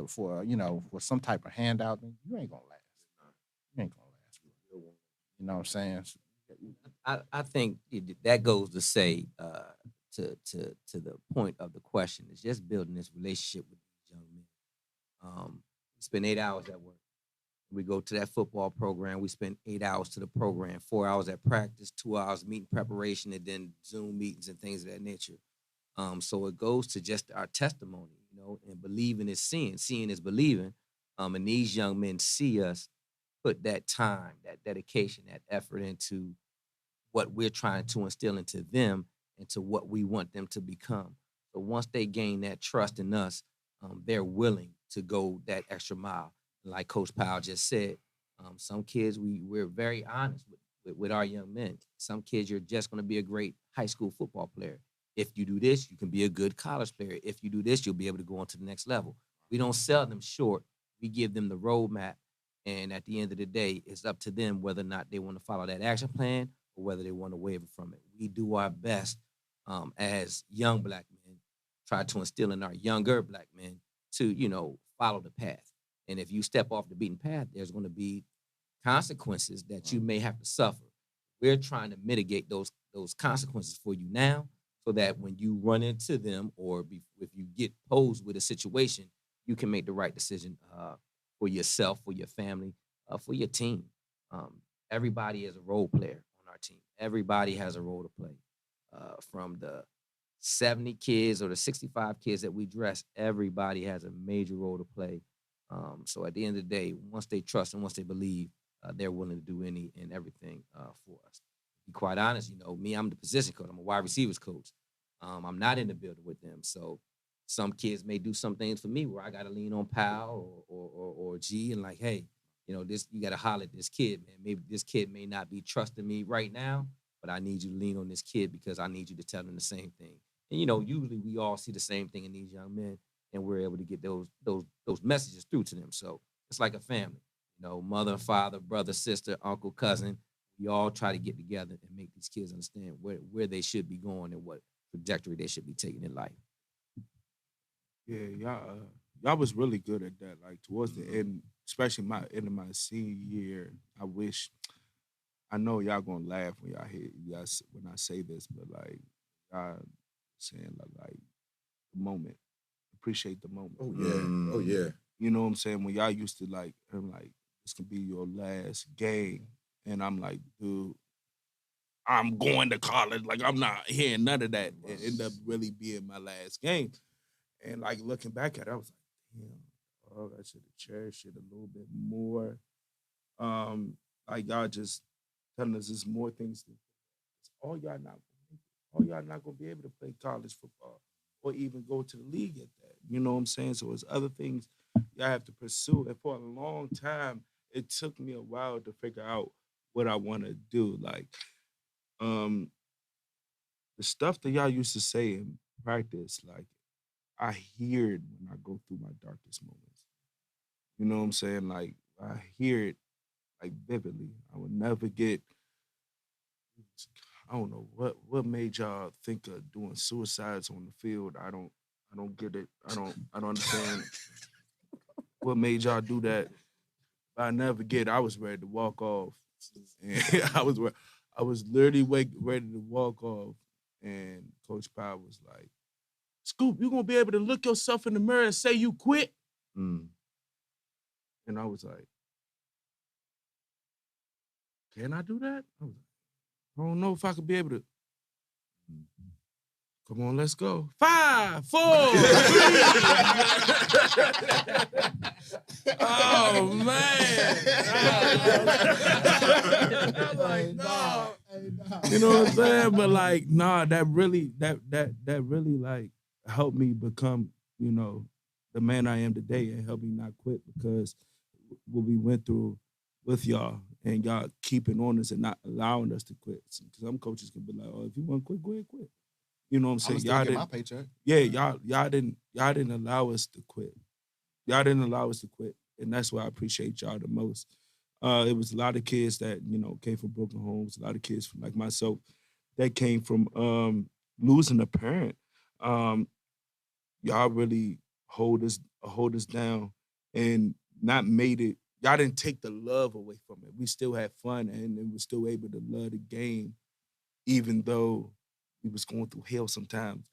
for some type of handout. You ain't gonna last. You ain't gonna last. You know what I'm saying? I think that goes to say to the point of the question is just building this relationship with these young men. We spend 8 hours at work. We go to that football program. We spend 8 hours to the program, 4 hours at practice, 2 hours meeting preparation, and then Zoom meetings and things of that nature. So it goes to just our testimony, and believing is seeing. Seeing is believing. And these young men see us put that time, that dedication, that effort into what we're trying to instill into them and to what we want them to become. So once they gain that trust in us, they're willing to go that extra mile. Like Coach Powell just said, some kids, we're very honest with our young men. Some kids, you're just going to be a great high school football player. if you do this, you can be a good college player. If you do this, you'll be able to go on to the next level. We don't sell them short. We give them the roadmap. And at the end of the day, it's up to them whether or not they want to follow that action plan or whether they want to waver from it. We do our best as young Black men, try to instill in our younger Black men to, follow the path. And if you step off the beaten path, there's going to be consequences that you may have to suffer. We're trying to mitigate those consequences for you now, so that when you run into them or if you get posed with a situation, you can make the right decision for yourself, for your family, for your team. Everybody is a role player on our team. Everybody has a role to play. From the 70 kids or the 65 kids that we dress, everybody has a major role to play. So at the end of the day, once they trust and once they believe, they're willing to do any and everything for us. To be quite honest, me, I'm the position coach. I'm a wide receivers coach. I'm not in the building with them. So some kids may do some things for me where I got to lean on Powell or G and like, hey, this, you got to holler at this kid, man. Maybe this kid may not be trusting me right now, but I need you to lean on this kid because I need you to tell them the same thing. And, usually we all see the same thing in these young men, and we're able to get those messages through to them. So it's like a family, mother, father, brother, sister, uncle, cousin. We all try to get together and make these kids understand where they should be going and what trajectory they should be taking in life. Yeah, y'all was really good at that. Like towards the end, especially my end of my senior year, I know y'all gonna laugh when y'all hear when I say this, but like y'all saying like the moment, appreciate the moment. Oh yeah, oh yeah. You know what I'm saying? When y'all used to like, I'm like, this can be your last game, and I'm like, dude, I'm going to college. Like I'm not hearing none of that. It ended up really being my last game. And like looking back at it, I was like, damn, I should have cherished it a little bit more. Like y'all just telling us there's more things to. All y'all not gonna be able to play college football or even go to the league at that. You know what I'm saying? So it's other things y'all have to pursue. And for a long time, it took me a while to figure out what I want to do. Like, the stuff that y'all used to say in practice, like I hear it when I go through my darkest moments. You know what I'm saying? Like I hear it like vividly. I would never get. I don't know what made y'all think of doing suicides on the field. I don't get it. I don't understand what made y'all do that. I never get. I was ready to walk off, and I was literally ready to walk off, and Coach Powell was like, "Scoop, you gonna be able to look yourself in the mirror and say you quit?" And I was like, "Can I do that?" I don't know if I could be able to. Come on, let's go. 5, 4, 3. Oh man. I'm like, no. You know what I'm saying? But like, nah, that really like helped me become, the man I am today and helped me not quit because what we went through with y'all and y'all keeping on us and not allowing us to quit. Because some coaches can be like, oh, if you want to quit, go ahead, quit. You know what I'm saying? Y'all didn't my paycheck. Yeah, y'all didn't allow us to quit. Y'all didn't allow us to quit. And that's why I appreciate y'all the most. It was a lot of kids that, came from broken homes, a lot of kids from like myself that came from losing a parent. Y'all really hold us down and not made it. Y'all didn't take the love away from it. We still had fun and we were still able to love the game, even though we was going through hell sometimes.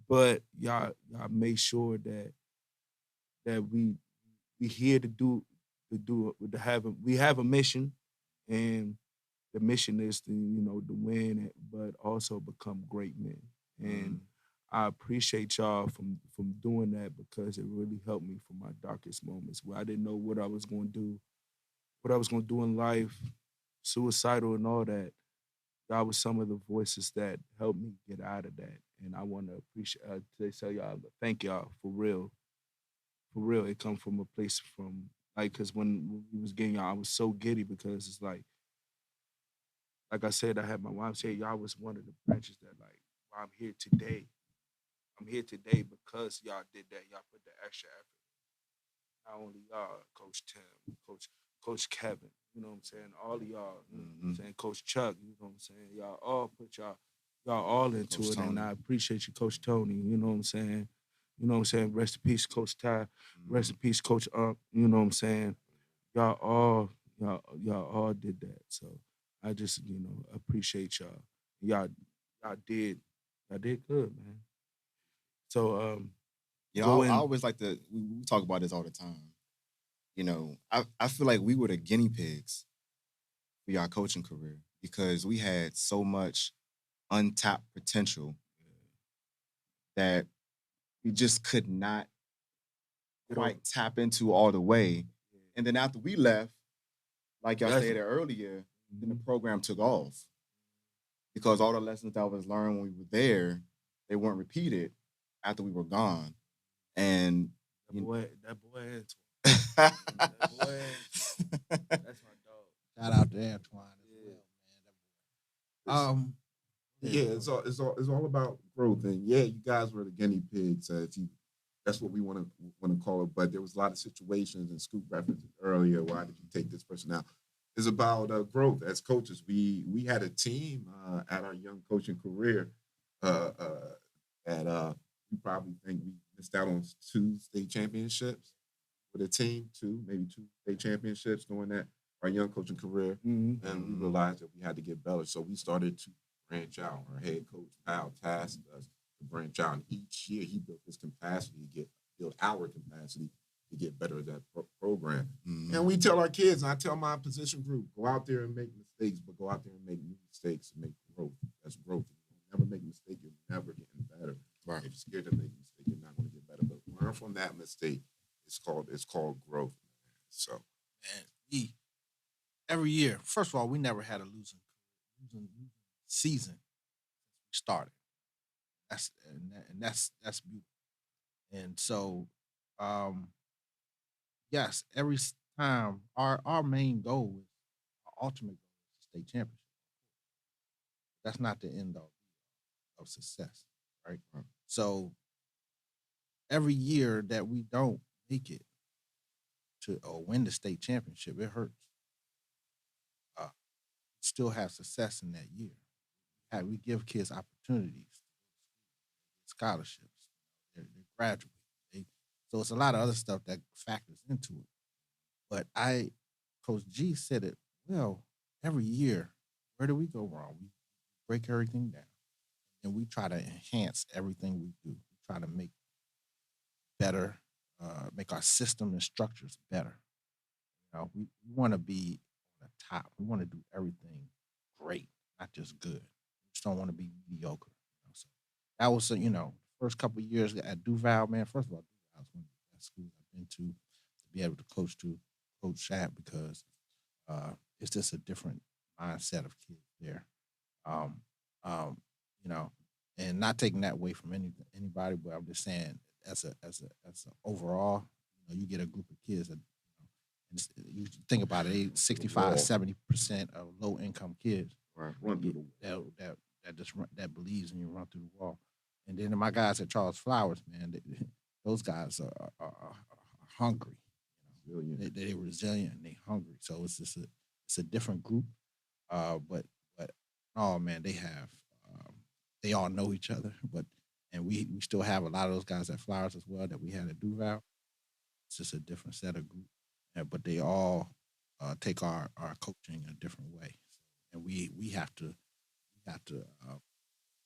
But y'all made sure that we here we have a mission, and the mission is to to win, but also become great men. And I appreciate y'all from doing that because it really helped me for my darkest moments where I didn't know what I was going to do, in life, suicidal and all that. Y'all was some of the voices that helped me get out of that, and I want to appreciate to tell y'all thank y'all for real. For real, it come from a place from like because when we was getting y'all, I was so giddy because it's like I said, I had my mom say y'all was one of the branches that like why I'm here today. I'm here today because y'all did that. Y'all put the extra effort. Not only y'all, Coach Tim, Coach Kevin, you know what I'm saying? All of y'all, you know what I'm saying? Coach Chuck, you know what I'm saying? Y'all all put y'all all into Coach it, Tony. and I appreciate you, Coach Tony. You know what I'm saying? You know what I'm saying? Rest in peace, Coach Ty. Rest in peace, Coach Ump. You know what I'm saying? Y'all all did that. So I just, appreciate y'all. Y'all did good, man. So I always like to, we talk about this all the time. I feel like we were the guinea pigs for your coaching career because we had so much untapped potential that we just could not quite tap into all the way. And then after we left, like y'all stated earlier, then the program took off because all the lessons that was learned when we were there, they weren't repeated after we were gone. And that boy Antoine. That boy Antoine. That's my dog. Shout out to Antoine as well, man. It's all about growth, and you guys were the guinea pigs. That's what we want to call it. But there was a lot of situations, and Scoop referenced it earlier. Why did you take this person out? It's about growth as coaches. We had a team at our young coaching career that you probably think we missed out on 2 state championships with a team, maybe 2 state championships during that our young coaching career, and we realized that we had to get better. So we started to branch out. Our head coach Powell tasked us to branch out, and each year he built this capacity to build our capacity to get better at that program. And we tell our kids, and I tell my position group, go out there and make mistakes, but go out there and make new mistakes and make growth. That's growth. If you never make a mistake, you're never getting better. Right. If you're scared to make a mistake, you're not going to get better. But learn from that mistake. It's called growth. So, man, every year, first of all, we never had a losing season. We started. That's beautiful. And so, yes, every time our main goal is our ultimate goal is the state championship. That's not the end all of success, right? So every year that we don't make it to or win the state championship, it hurts. Still have success in that year. We give kids opportunities, scholarships, they graduate. So it's a lot of other stuff that factors into it. But Coach G said it well, every year, where do we go wrong? We break everything down. And we try to enhance everything we do. We try to make better, make our system and structures better. We want to be on the top. We want to do everything great, not just good. We just don't want to be mediocre. So that was, first couple of years at Duval, man. First of all, Duval was one of the best schools I've been to be able to coach at because it's just a different mindset of kids there. And not taking that away from anybody, but I'm just saying as a overall, you get a group of kids that you think about it, 65, 70% of low income kids that believes in you run through the wall. And then my guys at Charles Flowers, man, those guys are hungry. They're resilient and they're hungry. So it's just it's a different group. But oh man, they all know each other. And we still have a lot of those guys at Flowers as well that we had at Duval. It's just a different set of group. But they all take our coaching a different way, and we have to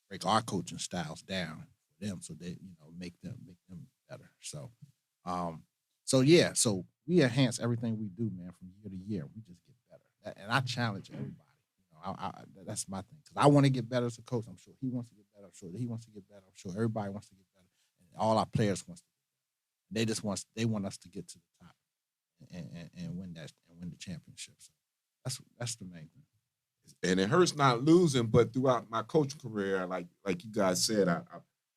break our coaching styles down for them so that make them better. So so we enhance everything we do, man, from year to year. We just get better, and I challenge everybody. That's my thing because I want to get better as a coach. I'm sure he wants to get better. I'm sure he wants to get better. I'm sure everybody wants to get better, and all our players wants to get better. They want us to get to the top. And win the championship. So that's the main thing. And it hurts not losing, but throughout my coaching career, like you guys said,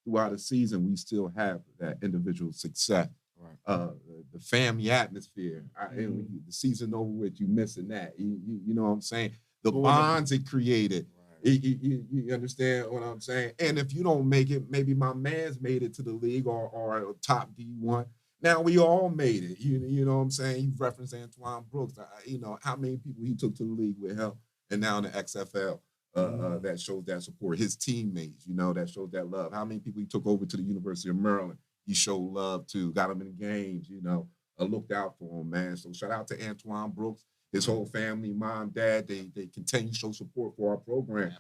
throughout the season, we still have that individual success. Right. The family atmosphere. The season over with, you missing that. You know what I'm saying? The bonds it created. You understand what I'm saying? And if you don't make it, maybe my man's made it to the league or a top D1. Now we all made it. You know what I'm saying? You referenced Antoine Brooks. You know how many people he took to the league with help, and now in the XFL. That shows that support. His teammates, you know, that shows that love. How many people he took over to the University of Maryland? He showed love to, got him in games, you know, looked out for him, man. So shout out to Antoine Brooks, his whole family, mom, dad. They continue to show support for our program.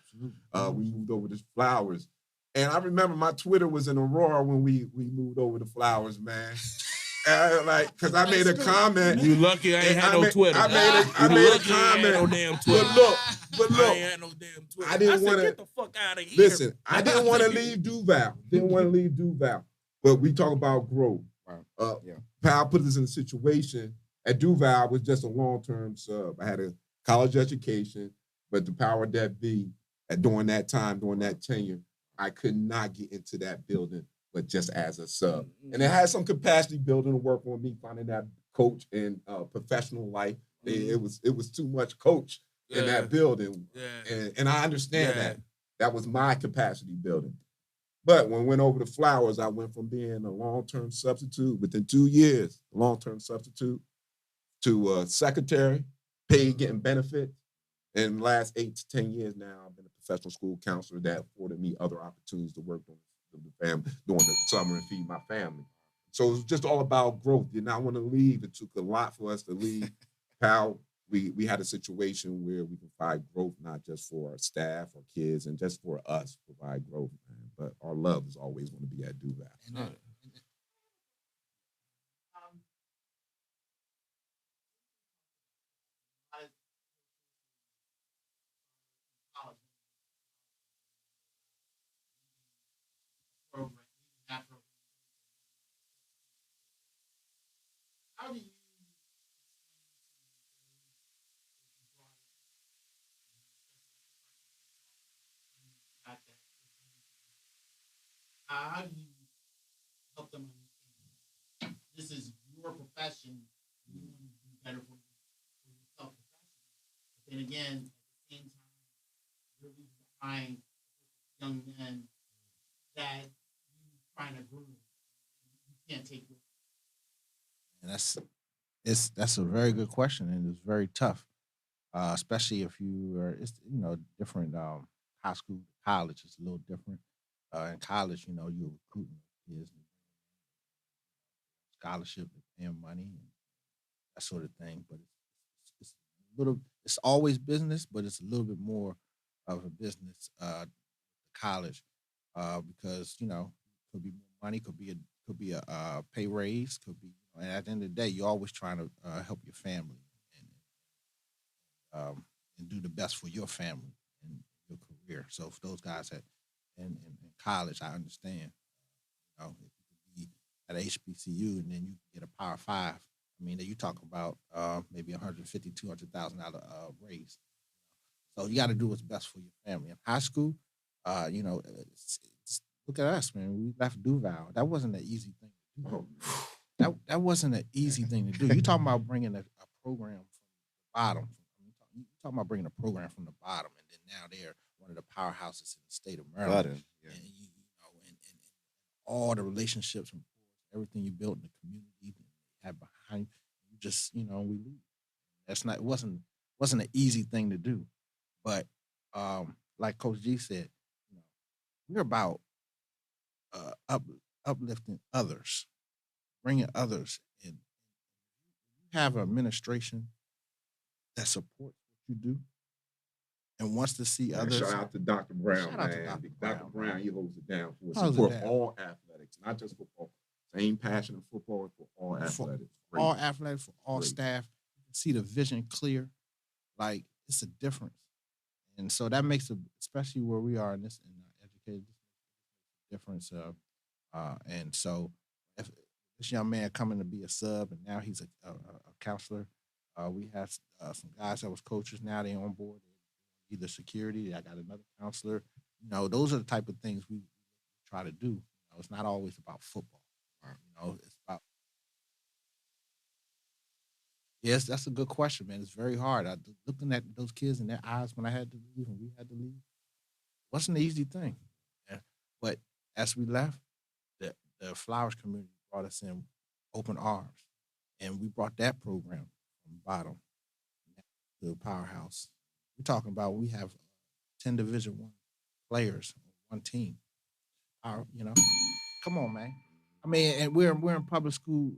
We moved over to Flowers. And I remember my Twitter was in a roar when we moved over to Flowers, man. Like, cause I made a comment. You lucky I ain't had no Twitter. I made a comment. No damn Twitter. But look, I ain't had no damn Twitter. I didn't want to get the fuck out of here. Listen, I didn't want to leave Duval. But we talk about growth. Powell put us in a situation at Duval. I was just a long-term sub. I had a college education, but the power that be during that time, during that tenure, I could not get into that building, but just as a sub. And it had some capacity building to work on me finding that coach in professional life. It was too much coach in that building. And I understand that. That was my capacity building. But when I went over to Flowers, I went from being a long-term substitute within 2 years, long-term substitute, to a secretary, paid, getting benefits. And the last 8 to 10 years now, I've been a professional school counselor that afforded me other opportunities to work on the family during the summer and feed my family. So it's just all about growth. Did not want to leave. It took a lot for us to leave. Powell, we had a situation where we provide growth, not just for our staff or kids, and just for us, provide growth, man. But our love is always going to be at Duval. How do you how do you help them understand this is your profession? You want to do better for yourself professionally. But then again, at the same time, you're leaving behind young men that you trying to groom. You can't take with. And that's a very good question, and it's very tough, especially if you are. It's different. High school, college is a little different. In college, you're recruiting kids, scholarship, and money, and that sort of thing. But it's a little. It's always business, but it's a little bit more of a business. College, because could be more money, could be a pay raise, could be. And at the end of the day, you're always trying to help your family and do the best for your family and your career. So for those guys in college, I understand. If you could be at HBCU and then you get a Power 5. I mean, you talk about maybe $150,000, $200,000 raise. So you got to do what's best for your family. In high school, look at us, man. We left Duval. That wasn't an easy thing to do. That wasn't an easy thing to do. You talking about bringing a program from the bottom. You talking about bringing a program from the bottom, and then now they're one of the powerhouses in the state of Maryland. And and all the relationships and everything you built in the community and had behind you, just we leave. It wasn't an easy thing to do, but like Coach G said, we're about uplifting others, bringing others in. You have an administration that supports what you do and wants to see others. Shout out to Dr. Brown, man. Dr. Brown, he holds it down for us. For all athletics, not just football. Same passion in football for all athletics. All athletics, for all staff. You can see the vision clear. Like, it's a difference. And so that makes especially where we are in this educated difference. And so if this young man coming to be a sub and now he's a counselor, we have some guys that was coaches. Now they on board. Either security, I got another counselor. Those are the type of things we try to do. It's not always about football. It's about. Yes, that's a good question, man. It's very hard. Looking at those kids in their eyes when I had to leave and we had to leave, wasn't an easy thing. Yeah. But as we left, the Flowers community brought us in open arms. And we brought that program from the bottom to the powerhouse. We're talking about we have 10 Division I players on one team. Come on, man. I mean, and we're in public school,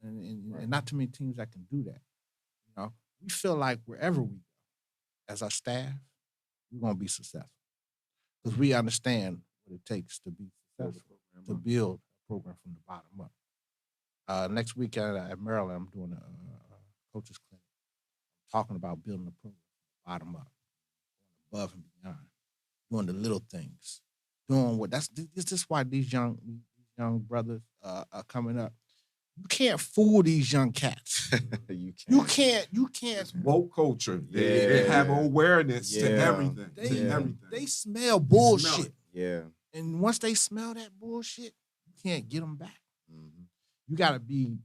and not too many teams that can do that. We feel like wherever we go, as our staff, we're gonna be successful because we understand what it takes to be successful, to build a program from the bottom up. Next week at Maryland, I'm doing a coaches clinic, talking about building a program from the bottom up, going above and beyond, doing the little things, doing what this is why these young brothers are coming up. You can't fool these young cats. You can't. It's woke culture. They have awareness to everything. They smell bullshit. Yeah. And once they smell that bullshit, you can't get them back. Mm-hmm. You got to be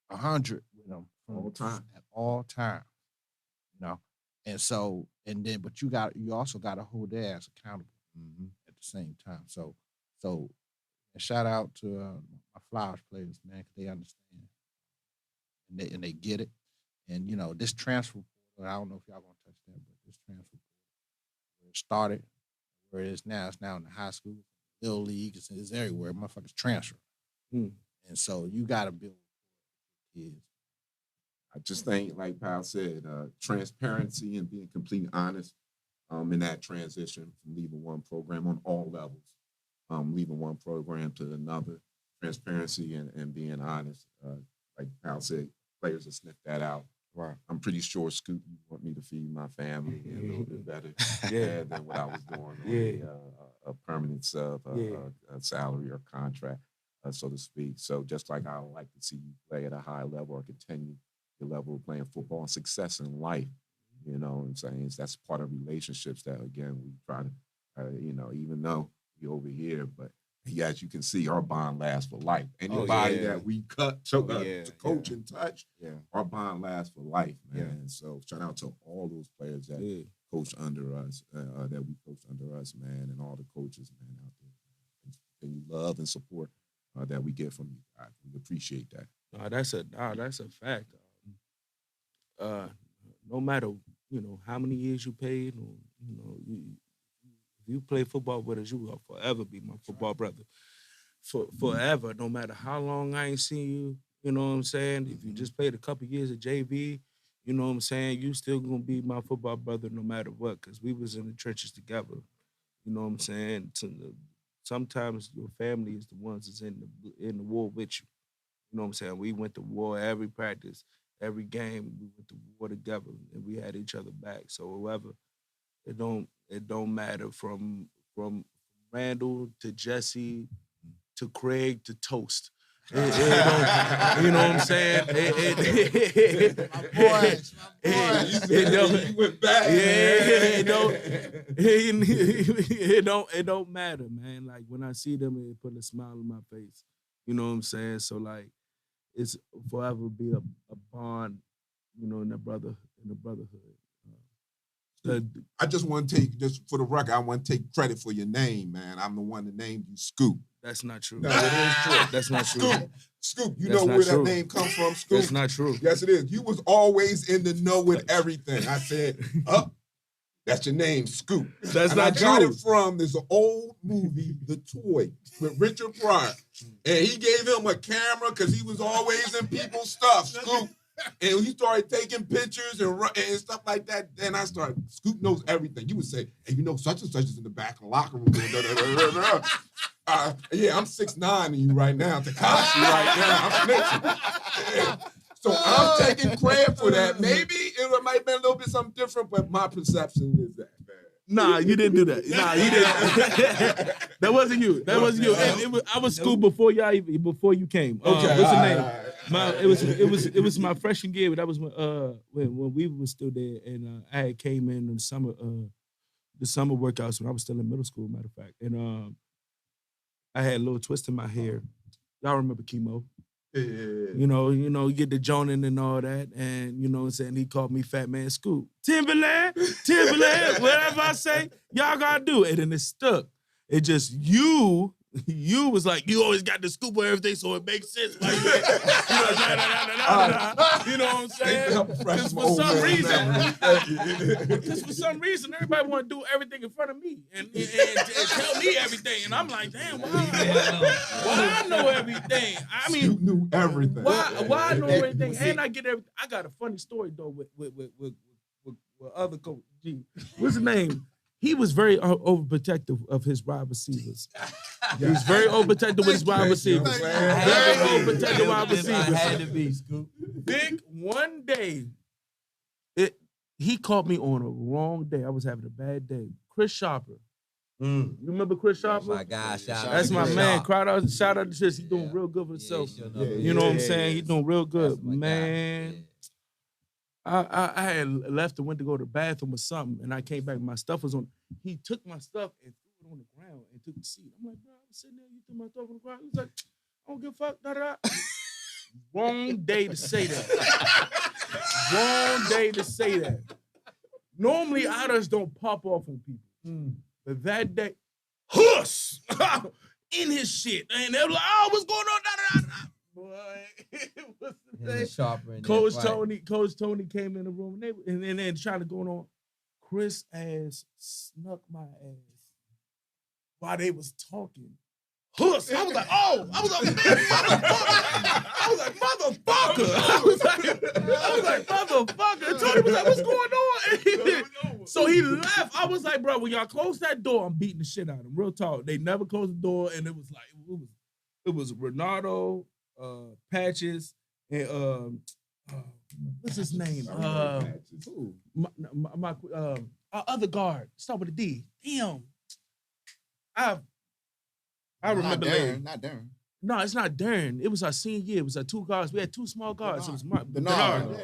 100 with them at all times. And so, but you also got to hold their ass accountable at the same time. So, and shout out to my Flowers players, man, because they understand and they get it. And this transfer portal, I don't know if y'all gonna touch that, but this transfer portal, where it started, where it is now, it's now in the high school, little league, it's everywhere. Motherfuckers transfer, and so you got to build kids. I just think, like Powell said, transparency and being completely honest in that transition from leaving one program on all levels. Leaving one program to another, transparency and being honest. Like Powell said, players will sniff that out. Right. I'm pretty sure, Scoop, you want me to feed my family a little bit better than what I was doing on a permanent sub, a salary or contract, so to speak. So just like I would like to see you play at a high level or continue your level of playing football and success in life, you know what I'm saying? That's part of relationships that, again, we try to, even though we over here, but as you can see, our bond lasts for life. Anybody that we cut to coach and touch, our bond lasts for life, man. And so shout out to all those players that coach under us, that we coach under us, man, and all the coaches, man, out there. And you love and support that we get from you guys. We appreciate that. That's a fact. No matter how many years you paid, if you play football with us, you will forever be my football brother. Forever, no matter how long I ain't seen you, you know what I'm saying? If you just played a couple years at JV, you know what I'm saying? You still gonna be my football brother no matter what, because we was in the trenches together. You know what I'm saying? Sometimes your family is the ones that's in the war with you. You know what I'm saying? We went to war every practice, every game. We went to war together, and we had each other back. So whoever, it don't matter from Randall to Jesse to Craig to Toast. You know what I'm saying? My boys. You went back. It don't matter, man. Like when I see them, it put a smile on my face. You know what I'm saying? So like, it's forever be a bond, in the brotherhood. I just want to just for the record, I want to take credit for your name, man. I'm the one that named you Scoop. That's not true. No, it is true. That's not true. Scoop, you know where that name comes from, Scoop? That's not true. Yes, it is. You was always in the know with everything. I said, that's your name, Scoop. That's not true. I got it from this old movie, The Toy, with Richard Pryor. And he gave him a camera because he was always in people's stuff, Scoop. And he started taking pictures and stuff like that. Then I started, Scoop knows everything. You would say, hey, such and such is in the back of the locker room. Yeah, I'm 6'9" in you right now. Takashi right now. I'm snitching. Yeah. So I'm taking credit for that. Maybe it might have been a little bit something different, but my perception is that. Nah, you didn't do that. Nah, you didn't. That wasn't you. That wasn't you. I was Scoop before you came. Okay. What's the name? It was my freshman year, but that was when we were still there, and I had came in the summer workouts when I was still in middle school, matter of fact, and I had a little twist in my hair. Y'all remember chemo? You know, you get the joning and all that, and you know what I'm saying, he called me Fat Man Scoop. Timberland, whatever I say, y'all gotta do it. And then it stuck. It just you was like, you always got the scoop on everything, so it makes sense why you know what I'm saying? Because for some reason, everybody want to do everything in front of me and tell me everything. And I'm like, damn, why I know everything? I mean, Scoop knew everything. Why I know everything? And I get everything. I got a funny story though with other coach. G. What's his name? He was very overprotective of his wide receivers. He was very overprotective with his wide receivers. Very overprotective wide receivers. I had to be, Scoop. Vic, one day, he caught me on a wrong day. I was having a bad day. Chris Sharper. You remember Chris Sharper? My God, that's my man. Shout out to Chris. He's doing real good for himself. You know what I'm saying? He's doing real good. Man. I had left and went to go to the bathroom or something, and I came back. My stuff was on. He took my stuff and threw it on the ground and took the seat. I'm like, bro, I was sitting there. You threw my stuff on the ground. He was like, I don't give a fuck. Da da da. Wrong day to say that. Wrong day to say that. Normally, I just don't pop off on people, but that day, hush, in his shit, and they were like, oh, what's going on? Da da da da. Boy, what's the name? Coach Tony came in the room and then trying to go on. Chris ass snuck my ass while they was talking. Huss. I was like, oh, I was like, motherfucker. I was like, motherfucker. Tony was like, what's going on? So he left. I was like, bro, when y'all close that door, I'm beating the shit out of him. Real talk. They never closed the door, and it was like, it was Renato, Patches, and what's his name? My other guard. Start with a D. Damn. I remember not Darren. No, it's not Darren. It was our senior year. It was our two guards. We had two small guards. It was Bernard.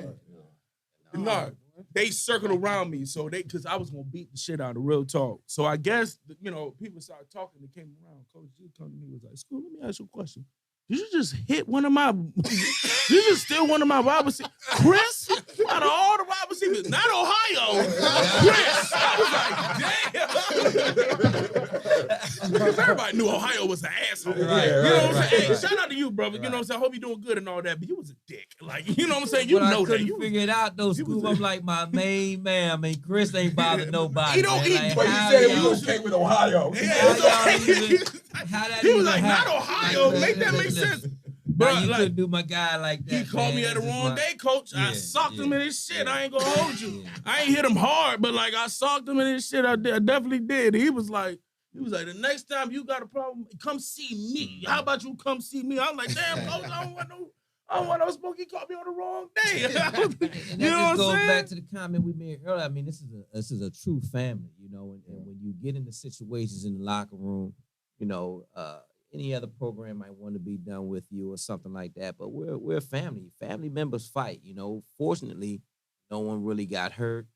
They circled around me, so because I was gonna beat the shit out of real talk. So I guess people started talking. They came around. Coach G come to me was like, "School, let me ask you a question. Did you just hit one of my? Did you just steal one of my wide receivers, Chris? Out of all the wide receivers, not Ohio, Chris." I was like, damn. Because everybody knew Ohio was an asshole. Right, you know what I'm saying? Hey, right. shout out to you, brother. Right. You know what I'm saying? I hope you're doing good and all that, but you was a dick. Like, you know what I'm saying? You know that. You figure it out though, Scoop. I'm like my main man. I mean, Chris ain't bothered nobody. He don't eat. Like, But you said we was okay with Ohio. How he was like, not Ohio. Make that make sense. Bro, you couldn't do my guy like that. He called me at the wrong day, coach. I socked him in his shit. I ain't gonna hold you. I ain't hit him hard, but like I socked him in his shit. I definitely did. He was like, the next time you got a problem, come see me. How about you come see me? I'm like, damn, coach, I don't want no smoke. He caught me on the wrong day. And you know what I'm goes saying? back to the comment we made earlier. I mean, this is a true family, and when you get into situations in the locker room, any other program might want to be done with you or something like that. But we're a family. Family members fight. Fortunately, no one really got hurt.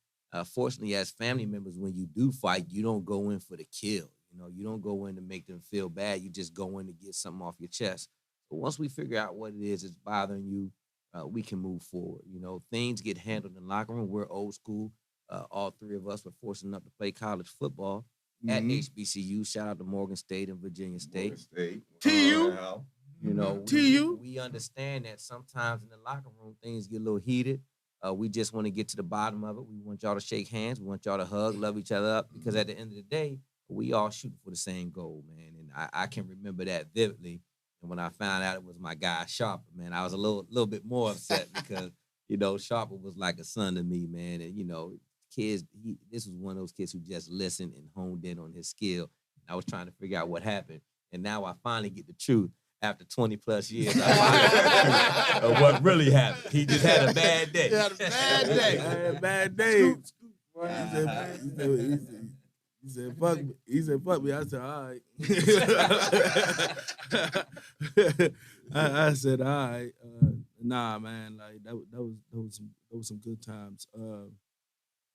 Fortunately, as family members, when you do fight, you don't go in for the kill. You don't go in to make them feel bad. You just go in to get something off your chest. But once we figure out what it is that's bothering you, we can move forward. Things get handled in the locker room. We're old school. All three of us were fortunate enough to play college football at HBCU. Shout out to Morgan State and Virginia State. TU. TU. We understand that sometimes in the locker room things get a little heated. We just want to get to the bottom of it. We want y'all to shake hands. We want y'all to hug, love each other up, because at the end of the day, we all shooting for the same goal, man. And I can remember that vividly. And when I found out it was my guy Sharper, man, I was a little bit more upset because Sharper was like a son to me, man. And kids, this was one of those kids who just listened and honed in on his skill. And I was trying to figure out what happened, and now I finally get the truth. After 20 plus years, I finally get the truth of what really happened. He just had a bad day. He had a bad day. He said, fuck me. He said, fuck me. I said, all right. I said, all right. Nah, man. Like that was some good times.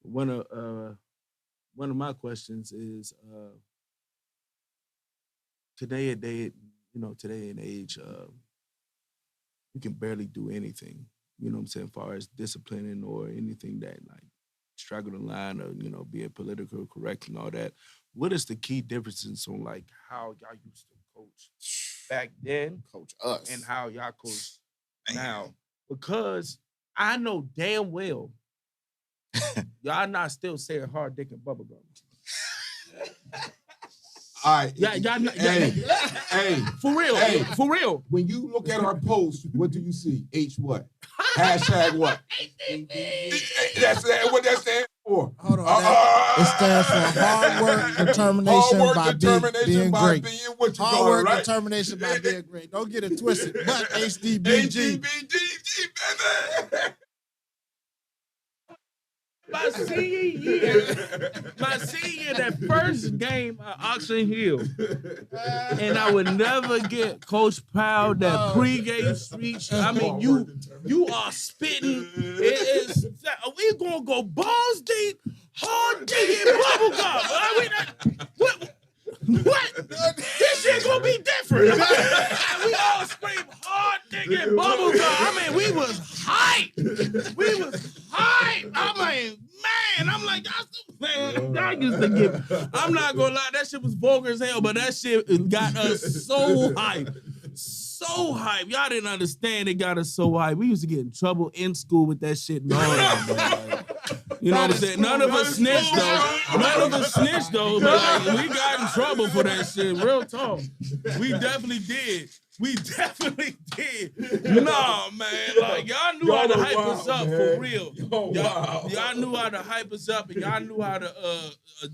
One of my questions is today and age, we can barely do anything. You know what I'm saying, as far as disciplining or anything that like struggle the line or, you know, being political correct and all that. What is the key differences on like how y'all used to coach back then, Coach us. and how y'all coach now? Because I know damn well y'all not still saying hard dick and bubble gum. All right. Hey, for real, for real. When you look at our post, what do you see? H what? Hashtag what? That's what that stands for. Hold on. It stands for hard work, determination by being great. Hard work, right? determination by being great. Don't get it twisted. But HDBG. HDBG, My senior year, that first game at Oxon Hill, and I would never get Coach Powell that pregame speech. I mean, you are spitting. We gonna go balls deep, hard digging bubble gum. What? This shit gonna be different. We all scream hard digging bubble gum. I mean, we was hyped. I mean, man, I'm like, y'all used to get. I'm not gonna lie, that shit was vulgar as hell, but that shit got us so hyped. So hyped. Y'all didn't understand it got us so hyped. We used to get in trouble in school with that shit. No, you know what I'm saying? None of us snitched though. But like, we got in trouble for that shit. Real talk. We definitely did. Nah, man. Like, y'all knew how to hype us up for real. Y'all knew how to hype us up, and y'all knew how to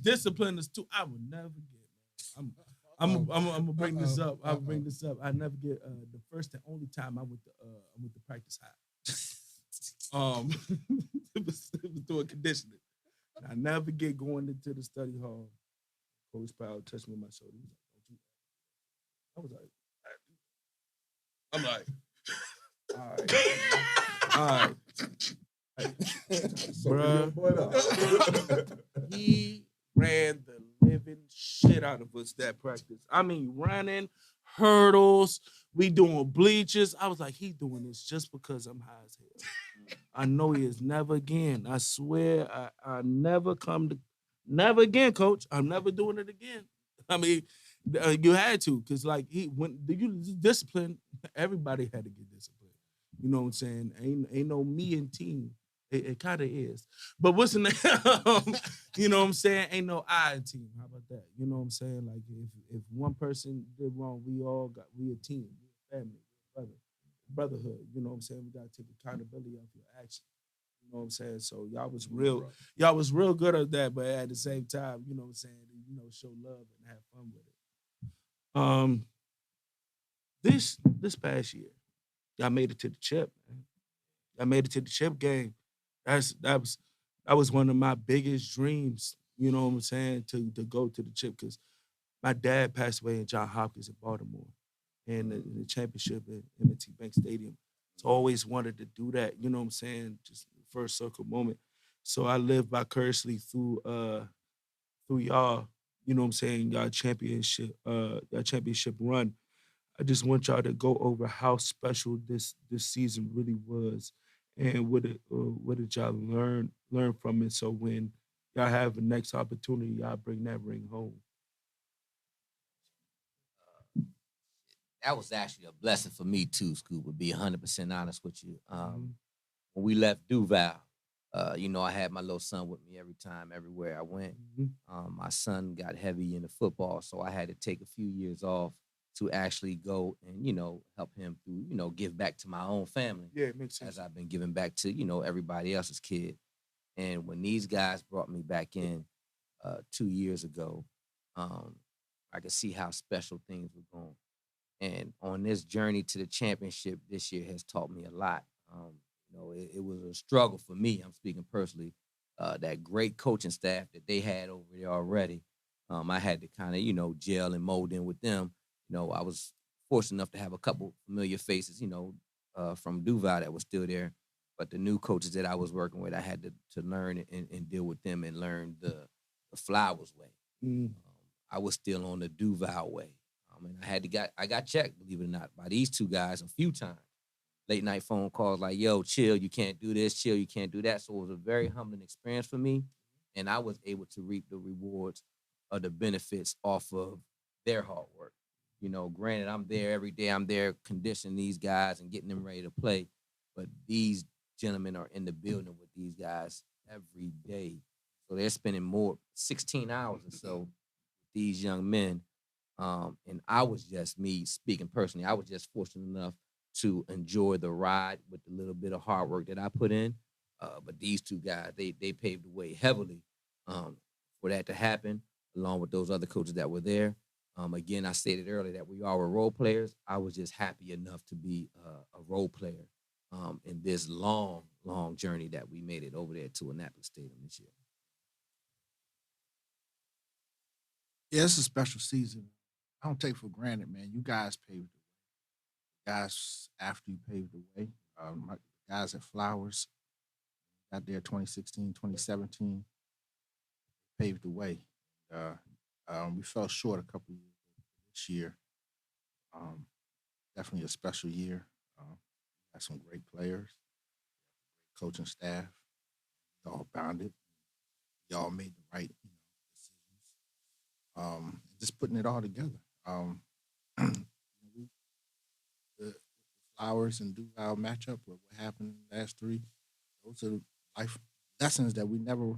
discipline us too. I would never get. I'm gonna bring this up. I'll bring this up. I never get the first and only time I went to practice high. It was doing conditioning. I never get going into the study hall. Coach Powell touched me on my shoulder. I was like, I'm like, all right. Bruh, he ran the living shit out of us that practice. I mean, running, hurdles, we doing bleachers. I was like, he doing this just because I'm high as hell. I know he is never again. I swear, I never again, coach. I'm never doing it again. I mean, you had to, because like when you discipline, everybody had to get disciplined. You know what I'm saying? Ain't no me and team. It kind of is. But what's the name? You know what I'm saying? Ain't no I in team. How about that? You know what I'm saying? Like if one person did wrong, we a team, we a family, brotherhood. You know what I'm saying? We gotta take accountability of your actions. You know what I'm saying? So y'all was real good at that, but at the same time, you know what I'm saying, show love and have fun with it. This past year, y'all made it to the chip, man. Y'all made it to the chip game. That was one of my biggest dreams, you know what I'm saying, to go to the chip, because my dad passed away in Johns Hopkins in Baltimore, and the championship at M&T Bank Stadium. So I always wanted to do that, you know what I'm saying, just first circle moment. So I live vicariously through y'all, you know what I'm saying, y'all championship run. I just want y'all to go over how special this season really was, and what did y'all learn from it, so when y'all have the next opportunity, y'all bring that ring home. That was actually a blessing for me too, Scoop, to be 100% honest with you. When we left Duval, I had my little son with me every time, everywhere I went. My son got heavy into football, so I had to take a few years off to actually go and, help him through, give back to my own family. Yeah, it makes sense. As I've been giving back to, everybody else's kid. And when these guys brought me back in 2 years ago, I could see how special things were going. And on this journey to the championship this year has taught me a lot. It was a struggle for me. I'm speaking personally. That great coaching staff that they had over there already, I had to kind of, gel and mold in with them. I was fortunate enough to have a couple familiar faces, from Duval that was still there. But the new coaches that I was working with, I had to learn and deal with them and learn the Flowers way. I was still on the Duval way. And I got checked, believe it or not, by these two guys a few times. late night phone calls like, yo, chill, you can't do this, chill, you can't do that. So it was a very humbling experience for me. And I was able to reap the rewards of the benefits off of their hard work. You know, granted, I'm there every day. I'm there conditioning these guys and getting them ready to play. But these gentlemen are in the building with these guys every day. So they're spending 16 hours or so with these young men. And I was just, me speaking personally, I was just fortunate enough to enjoy the ride with the little bit of hard work that I put in. But these two guys, they paved the way heavily for that to happen, along with those other coaches that were there. Again, I stated earlier that we all were role players. I was just happy enough to be a role player in this long, long journey that we made it over there to Annapolis Stadium this year. Yeah, it's a special season. I don't take for granted, man. You guys paved the way. Guys, after you paved the way, my guys at Flowers got there 2016, 2017, paved the way. We fell short a couple of years this year. Definitely a special year. Got some great players, coaching staff. Y'all bounded. Y'all made the right decisions. Just putting it all together. The Flowers and Duval matchup, what happened in the last three, those are life lessons that we never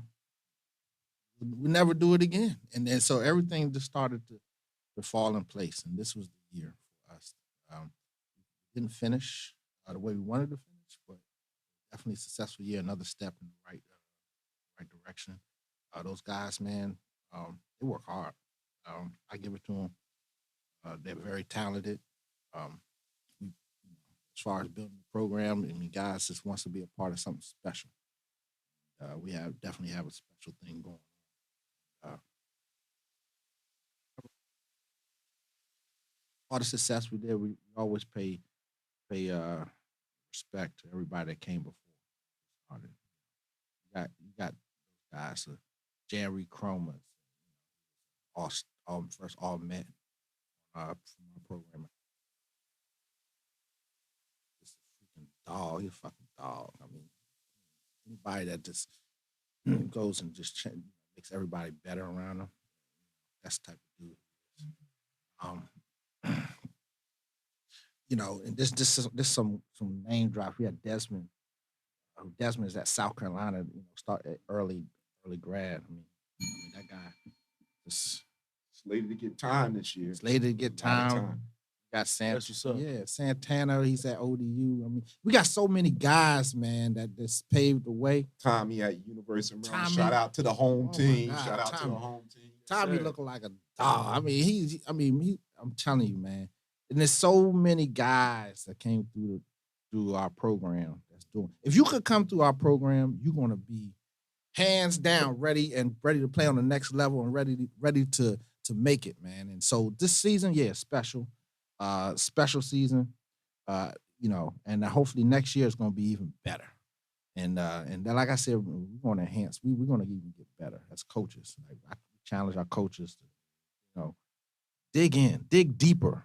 do it again. And then so everything just started to fall in place. And this was the year for us. We didn't finish the way we wanted to finish, but definitely a successful year, another step in the right direction. Those guys, man, they work hard. I give it to them. They're very talented. As far as building the program, I mean, guys just wants to be a part of something special. We definitely have a special thing going on. All the success we did, we always pay respect to everybody that came before. You got guys, Jerry Cromer, all met from our program. Just a freaking dog. He's a fucking dog. I mean, anybody that just goes and just makes everybody better around him, that's the type of dude. And this some name drop. We had Desmond. Desmond is at South Carolina. Start at early grad. I mean that guy just slated to get time this year. Slated to get time. Got Santana. He's at ODU. I mean, we got so many guys, man, that just paved the way. Tommy at University of Maryland. Shout out to the home team. Shout out to the home team. Tommy looking like a dog. I mean, I'm telling you, man. And there's so many guys that came through our program that's doing. If you could come through our program, you're gonna be hands down ready to play on the next level and ready to make it, man. And so this season, special season. And hopefully next year is gonna be even better. And then, like I said, we're gonna enhance. We're gonna even get better as coaches. Like I challenge our coaches to, dig in, dig deeper.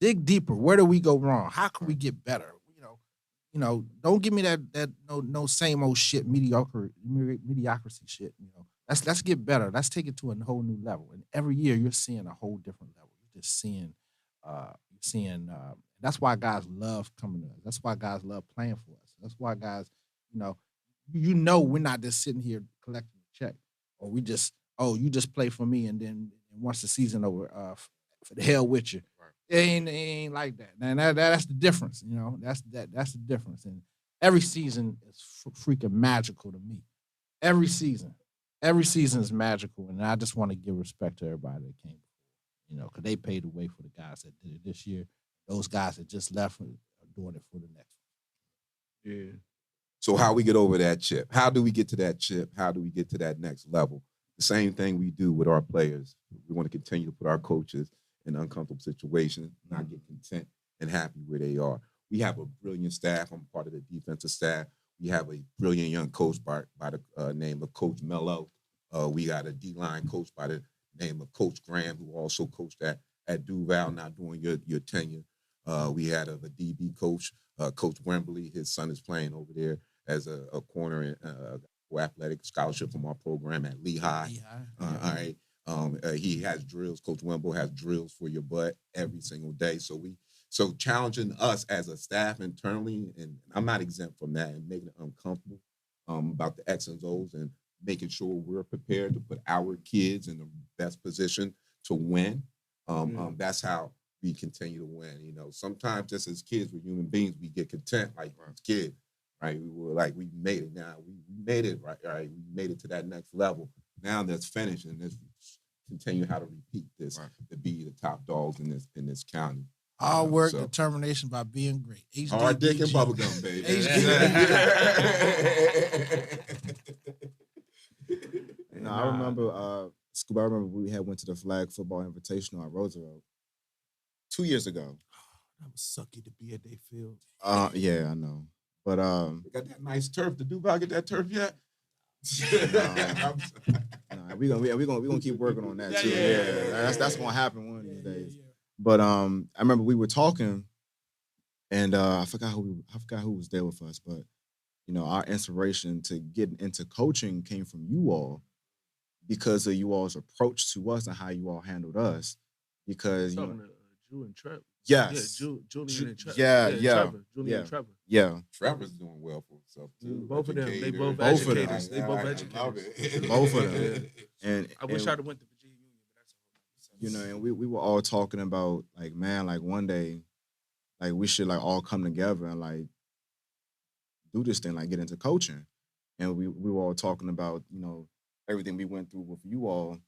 Dig deeper. Where do we go wrong? How can we get better? Don't give me that no same old shit, mediocrity shit. Let's get better. Let's take it to a whole new level. And every year you're seeing a whole different level. You're just seeing, that's why guys love coming to us. That's why guys love playing for us. That's why guys, we're not just sitting here collecting a check, or you just play for me, and then once the season over, for the hell with you. It ain't like that. And that's the difference, That's the difference. And every season is freaking magical to me. Every season is magical, and I just want to give respect to everybody that came before, because they paid the way for the guys that did it this year. Those guys that just left are doing it for the next one. Yeah. So how we get over that chip? How do we get to that chip? How do we get to that next level? The same thing we do with our players. We want to continue to put our coaches in uncomfortable situations, not get content and happy where they are. We have a brilliant staff. I'm part of the defensive staff. We have a brilliant young coach by the name of Coach Mello. We got a D-line coach by the name of Coach Graham, who also coached at Duval, now doing your tenure. We had a DB coach Coach Wembley, his son is playing over there as a corner in athletic scholarship from our program at Lehigh. All right. He has drills. Coach Wembley has drills for your butt every single day. So challenging us as a staff internally, and I'm not exempt from that, and making it uncomfortable about the X and O's and making sure we're prepared to put our kids in the best position to win. That's how we continue to win. You know, sometimes just as kids, we're human beings, we get content like kids, right? We were like, we made it now. We made it, right? We made it to that next level. Now that's finished, and let's continue how to repeat this to be the top dogs in this county. All work, determination by being great. Hard dick and bubblegum, baby. No, I remember, Scoop, I remember we went to the Flag Football Invitational at Roosevelt 2 years ago. That was sucky to be at their field. Yeah, I know. But they got that nice turf. Did Duval get that turf yet? we gonna keep working on that too. Yeah. That's gonna happen one of these days. But I remember we were talking, and I forgot who was there with us. But you know, our inspiration to get into coaching came from you all, because of you all's approach to us and how you all handled us. Because you know, Drew and Trevor. Yes. Yeah, Julian and Trevor. Trevor. Julian and Trevor. Yeah. Trevor's doing well for himself too. Both of them. They both Both of them. educators. They both educators. Both of them. And I wish I'd have went to Virginia Union, but that's a whole you know, and we were all talking about, like, man, like one day, like we should like all come together and like do this thing, like get into coaching. And we were all talking about, you know, everything we went through with you all,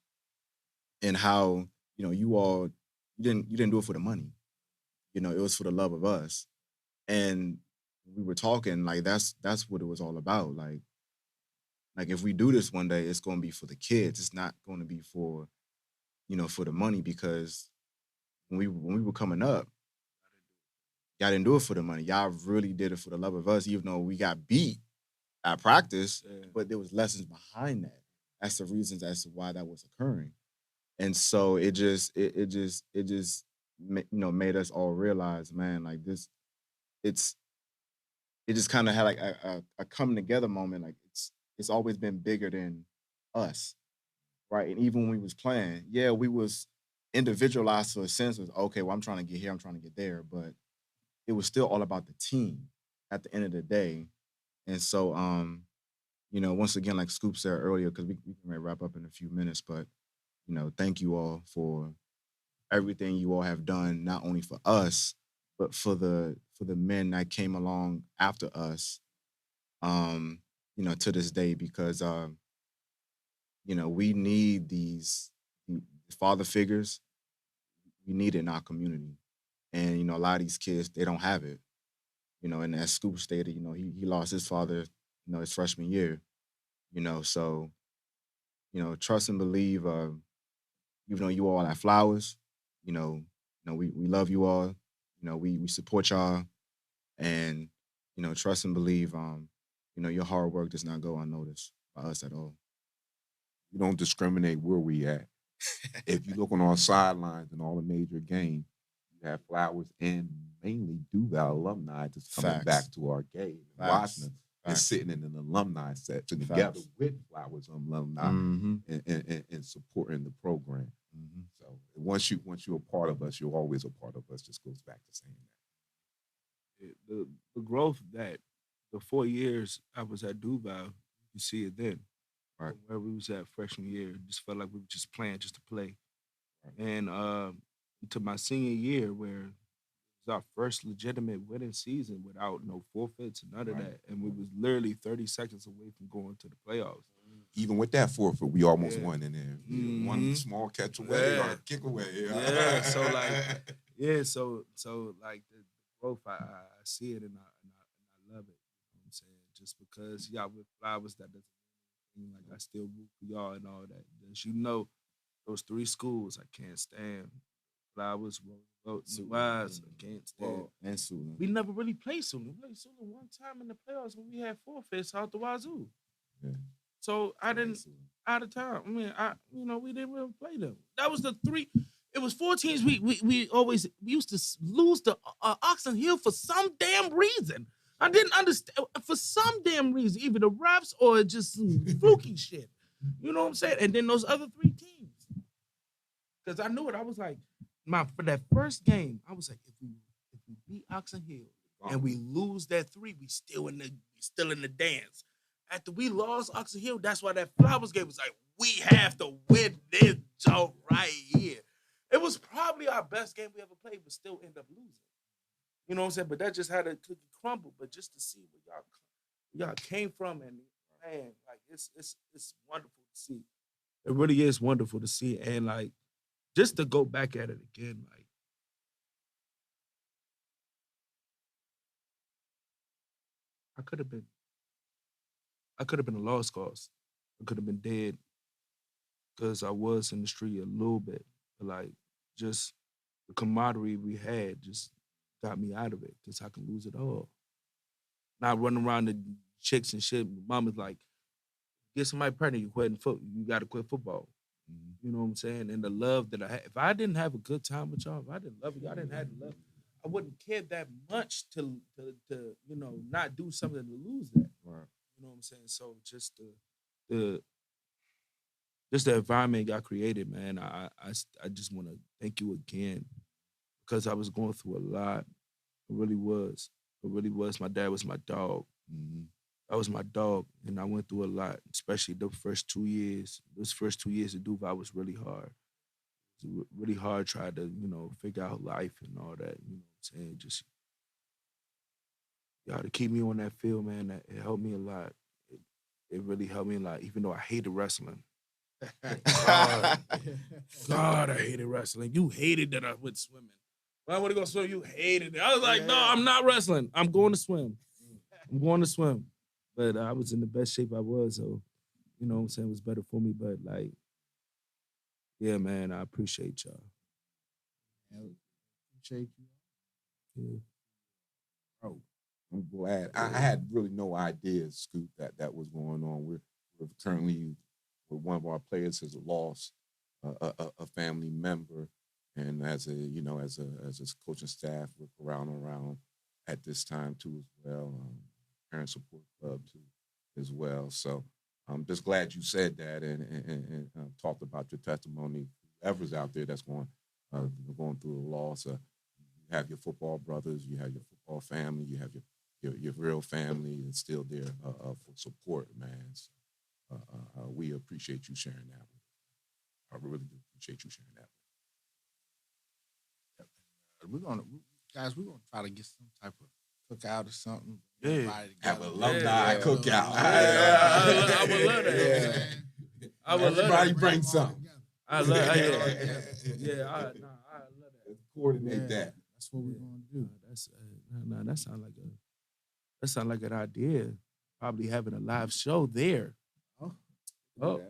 and how, you know, you didn't do it for the money. You know, it was for the love of us. And we were talking, like, that's what it was all about. Like if we do this one day, it's going to be for the kids. It's not going to be for, you know, for the money, because when we were coming up, y'all didn't do it for the money. Y'all really did it for the love of us, even though we got beat at practice, but there was lessons behind that. That's the reasons as to why that was occurring. And so it just you know, made us all realize, man, like this, it just kind of had like a coming together moment. Like it's always been bigger than us, right? And even when we was playing, we was individualized to a sense of, okay, well, I'm trying to get here, I'm trying to get there, but it was still all about the team at the end of the day. And so, you know, once again, like Scoop said earlier, because we can wrap up in a few minutes, but, you know, thank you all for everything you all have done, not only for us, but for the men that came along after us, you know, to this day, because, you know, we need these father figures. We need it in our community. And, you know, a lot of these kids, they don't have it. You know, and as Scoop stated, you know, he lost his father, you know, his freshman year, you know, so, you know, trust and believe, even though you all have flowers, you know, we love you all, you know, we support y'all, and, you know, trust and believe, you know, your hard work does not go unnoticed by us at all. We don't discriminate where we at. If you look on our sidelines in all the major games, you have flowers and mainly Duval alumni just coming back to our game and watching us and sitting in an alumni section together with flowers alumni and supporting the program. So once you're a part of us, you're always a part of us. Just goes back to saying that. The growth that the 4 years I was at Duval, you see it then. Right. Where we was at freshman year, it just felt like we were just playing just to play. Right. And to my senior year, where it was our first legitimate winning season without no forfeits and none of that. And we was literally 30 seconds away from going to the playoffs. Even with that forfeit, we almost won in there. One small catch away or kick away. So like the growth, I see it and I love it. You know what I'm saying? Just because y'all with flowers, that doesn't mean like I still root for y'all and all that. As you know, those 3 schools I can't stand. Flowers, Roosevelt, Wise, I can't stand. And Suitland. We never really played Suitland. We played Suitland one time in the playoffs when we had forfeits out the wazoo. Yeah. So I didn't out of time. I mean, we didn't really play them. That was the 3. It was 4 teams. We used to lose to Oxon Hill for some damn reason. I didn't understand for some damn reason, either the refs or just some fluky shit. You know what I'm saying? And then those other 3 teams, because I knew it. I was like, for that first game, I was like, if we beat Oxon Hill and we lose that 3, we still in the dance. After we lost Oxon Hill, that's why that Flowers game was like, we have to win this joke right here. It was probably our best game we ever played, but still end up losing. You know what I'm saying? But that just had a cookie crumble. But just to see where y'all came from, and man, like it's wonderful to see. It really is wonderful to see, and like just to go back at it again, like I could have been a lost cause. I could have been dead because I was in the street a little bit, but like just the camaraderie we had just got me out of it because I can lose it all. Not running around the chicks and shit. Mama's like, get somebody pregnant, you got to quit football. Mm-hmm. You know what I'm saying? And the love that I had. If I didn't have a good time with y'all, if I didn't love y'all didn't have the love, I wouldn't care that much to not do something to lose that. Right. You know what I'm saying? So just the environment got created, man. I just want to thank you again because I was going through a lot. It really was. My dad was my dog. Mm-hmm. That was my dog, and I went through a lot, especially the first 2 years. Those first 2 years at Duval was really hard. It was really hard trying to, figure out life and all that. You know what I'm saying? Just y'all to keep me on that field, man. It helped me a lot. It really helped me a lot, even though I hated wrestling. God, I hated wrestling. You hated that I went swimming. When I want to go swim, you hated it. I was like, no, I'm not wrestling. I'm going to swim. But I was in the best shape I was, so, you know what I'm saying, it was better for me. But, like, yeah, man, I appreciate y'all. Appreciate you. Yeah. Oh, I'm glad. I had really no idea, Scoop, that was going on. We're currently, one of our players has lost a family member. And as a coaching staff, we're around at this time too as well. Parent support club too as well. So I'm just glad you said that and talked about your testimony. Whoever's out there that's going through a loss, you have your football brothers, you have your football family, you have your real family, and still there for support, man. So, we appreciate you sharing that. I really do appreciate you sharing that. We're gonna try to get some type of cookout or something. Yeah, have an alumni cookout. I would love that. Yeah. I would love everybody bring something. I love that. Yeah, I love that. Coordinate that. That's what we're gonna do. That sounds like an idea. Probably having a live show there. Oh,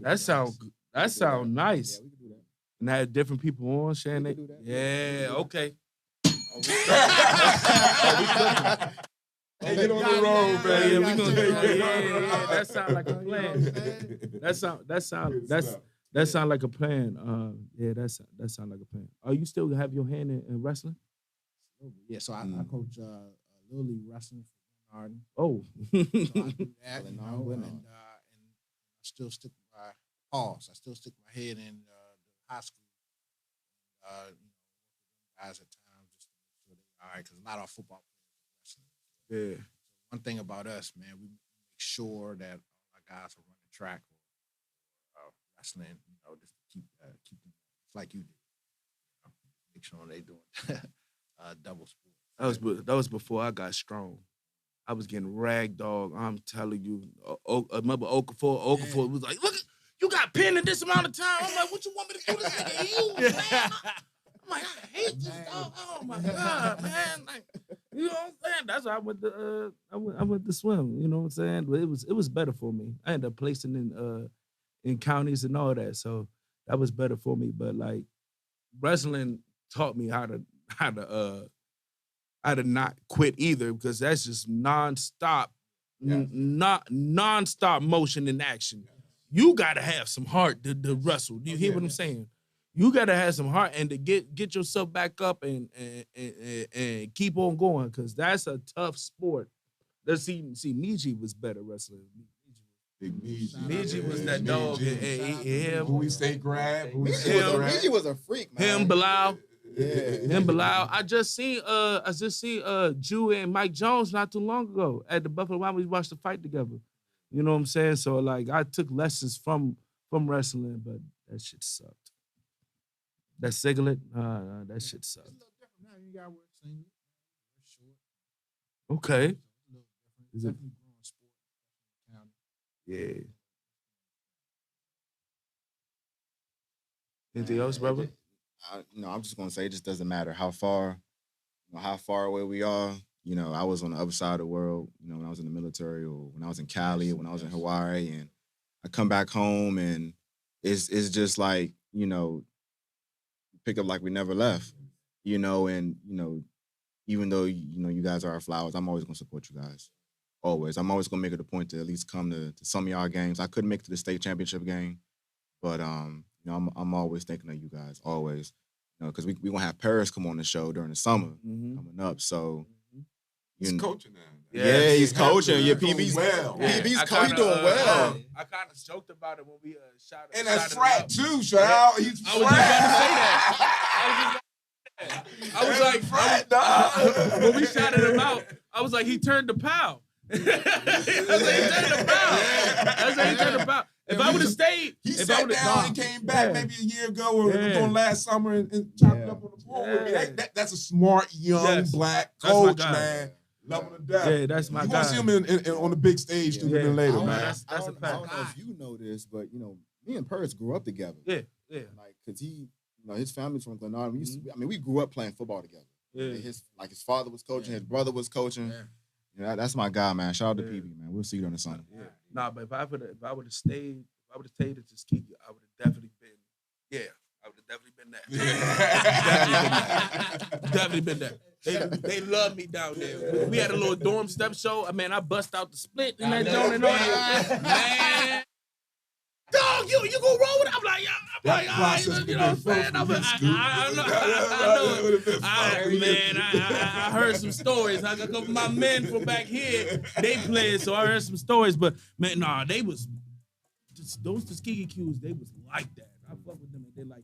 that sounds nice. Yeah, we can do that. And have different people on sharing it. Yeah, okay. Hey, get on the road, man. Yeah, we gonna do it. Yeah. That sounds like a plan. That sound like a plan. That sound like a plan. Oh, you still have your hand in wrestling? Yeah, so I coach Little League wrestling for Arden. Oh. So I do that, and I still stick my pause. I still stick my head in the high school. Guys at times just to make sure they're all right, because a lot of our football players are wrestling. Yeah. So one thing about us, man, we make sure that all our guys are running track or wrestling, just to keep them like you did. Make sure they doing double sport. That was before I got strong. I was getting rag dog. I'm telling you. Remember Okafor was like, look, you got pinned in this amount of time. I'm like, what you want me to do this nigga? You, man. I'm like, I hate this dog. Oh my God, man. Like, you know what I'm saying? That's why I went to swim. You know what I'm saying? But it was better for me. I ended up placing in counties and all that. So that was better for me. But like wrestling taught me how to not quit either, because that's just nonstop, nonstop motion in action. You gotta have some heart to wrestle. Do you hear what I'm saying? You gotta have some heart and to get yourself back up and keep on going, because that's a tough sport. Let's see, Miji was better wrestling. Big Miji was that dog. Him. Who we say grab? Miji was a freak, man. Him, Bilal. Yeah. Him, Bilal. I just seen Jew and Mike Jones not too long ago at the Buffalo Wild Wings. We watched the fight together. You know what I'm saying? So like I took lessons from wrestling, but that shit sucked. That singlet, that shit sucked. It's a little different now. You got to wear singlet, short. Okay. It's a little different. Is it- Definitely growing sport. County. Yeah. Anything else, brother? I'm just gonna say it just doesn't matter how far away we are. You know, I was on the other side of the world, you know, when I was in the military or when I was in Cali or when I was in Hawaii, and I come back home and it's just like, you know, pick up like we never left, you know, and, you know, even though, you know, you guys are our flowers, I'm always gonna support you guys. Always. I'm always gonna make it a point to at least come to some of y'all games. I couldn't make it to the state championship game, but you know, I'm always thinking of you guys, always. You know, because we gonna have Paris come on the show during the summer coming up. So He's coaching now. yeah, he's coaching. Yeah, Doing PB's well. PB's I coaching kinda, doing well. I kind of joked about it when we shot And shot that's it frat up. too, child. He's I was just about to say that. When we shouted him out, I was like, he turned to Powell. I was like, he turned to Powell. I was like, he turned to Powell. If I would have stayed, He if I sat would've- down and came back maybe a year ago or Yeah. going last summer and chopped it up on the floor with me. Yeah. That's a smart, young, Yes. black That's my coach, guy. man. Love him to death. Yeah, that's my You guy. want to see him on the big stage sooner than I later, don't- man. that's I a don't fact. know if you know this, but you know, me and Paris grew up together. Yeah. Like, cause he, you know, his family's from Glenarm. We grew up playing football together. Yeah. His father was coaching, his brother was coaching. Yeah, that's my guy, man. Shout out to PB, man. We'll see you on the Sunday. Yeah. Nah, but if I would have stayed at Tuskegee, I would have definitely been. Yeah, I would have definitely been that. Definitely been that. They love me down there. We had a little dorm step show. Man, I bust out the split in that joint and all that. Man. Dog, you gonna roll with it? I'm like, yeah. I'm like, all right, you know what I'm saying? I heard some stories. I got a couple of my men from back here. They played, so I heard some stories. But man, nah, they was those Tuskegee Qs. They was like that. I fuck with them. They like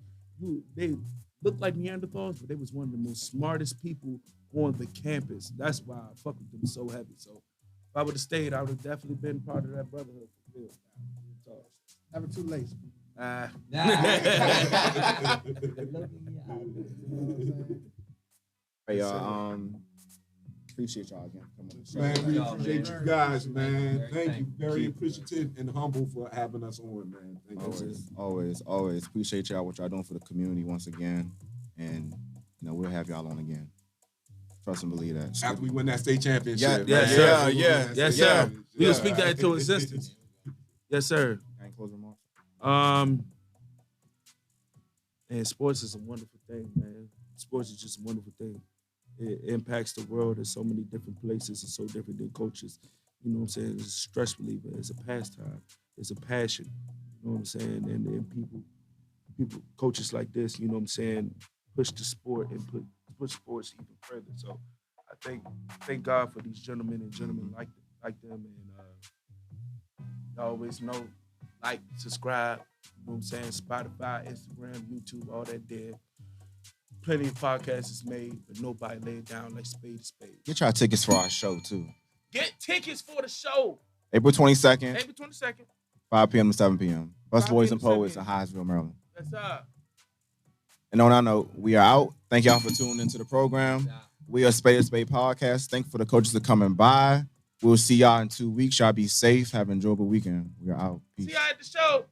they looked like Neanderthals, but they was one of the most smartest people on the campus. That's why I fuck with them so heavy. So if I would have stayed, I would have definitely been part of that brotherhood for real. So, Never too late. Hey, y'all, appreciate y'all again for coming on the show. Man, we Y'all, appreciate man. you guys, man. Very Thank you. thankful. Very appreciative and humble for having us on, man. Thank you. Always appreciate y'all what y'all doing for the community once again, and you know we'll have y'all on again. Trust and believe that. After we win that state championship. Yeah, man. sir. After we win Yeah, that yes, state sir. championship. We gonna speak that into existence. Yes, sir. Any closing remarks? And sports is a wonderful thing, man. Sports is just a wonderful thing. It impacts the world in so many different places and so different than coaches. You know what I'm saying? It's a stress reliever. It's a pastime. It's a passion. You know what I'm saying? And people, coaches like this, you know what I'm saying, push the sport and push sports even further. So I thank God for these gentlemen and gentlemen like them. And y'all always know, like, subscribe. You know what I'm saying? Spotify, Instagram, YouTube, all that there. Plenty of podcasts is made, but nobody laid down like Spades. Get y'all tickets for our show too. Get tickets for the show. April 22nd, April 22nd. 5 p.m. to 7 p.m. Bus 5 Boys p.m. and to 7 Poets in p.m. Hyattsville, Maryland. Yes, sir. And on that note, we are out. Thank y'all for tuning into the program. We are Spade Podcast. Thank you for the coaches for coming by. We'll see y'all in 2 weeks. Y'all be safe. Have an enjoyable weekend. We are out. Peace. See y'all at the show.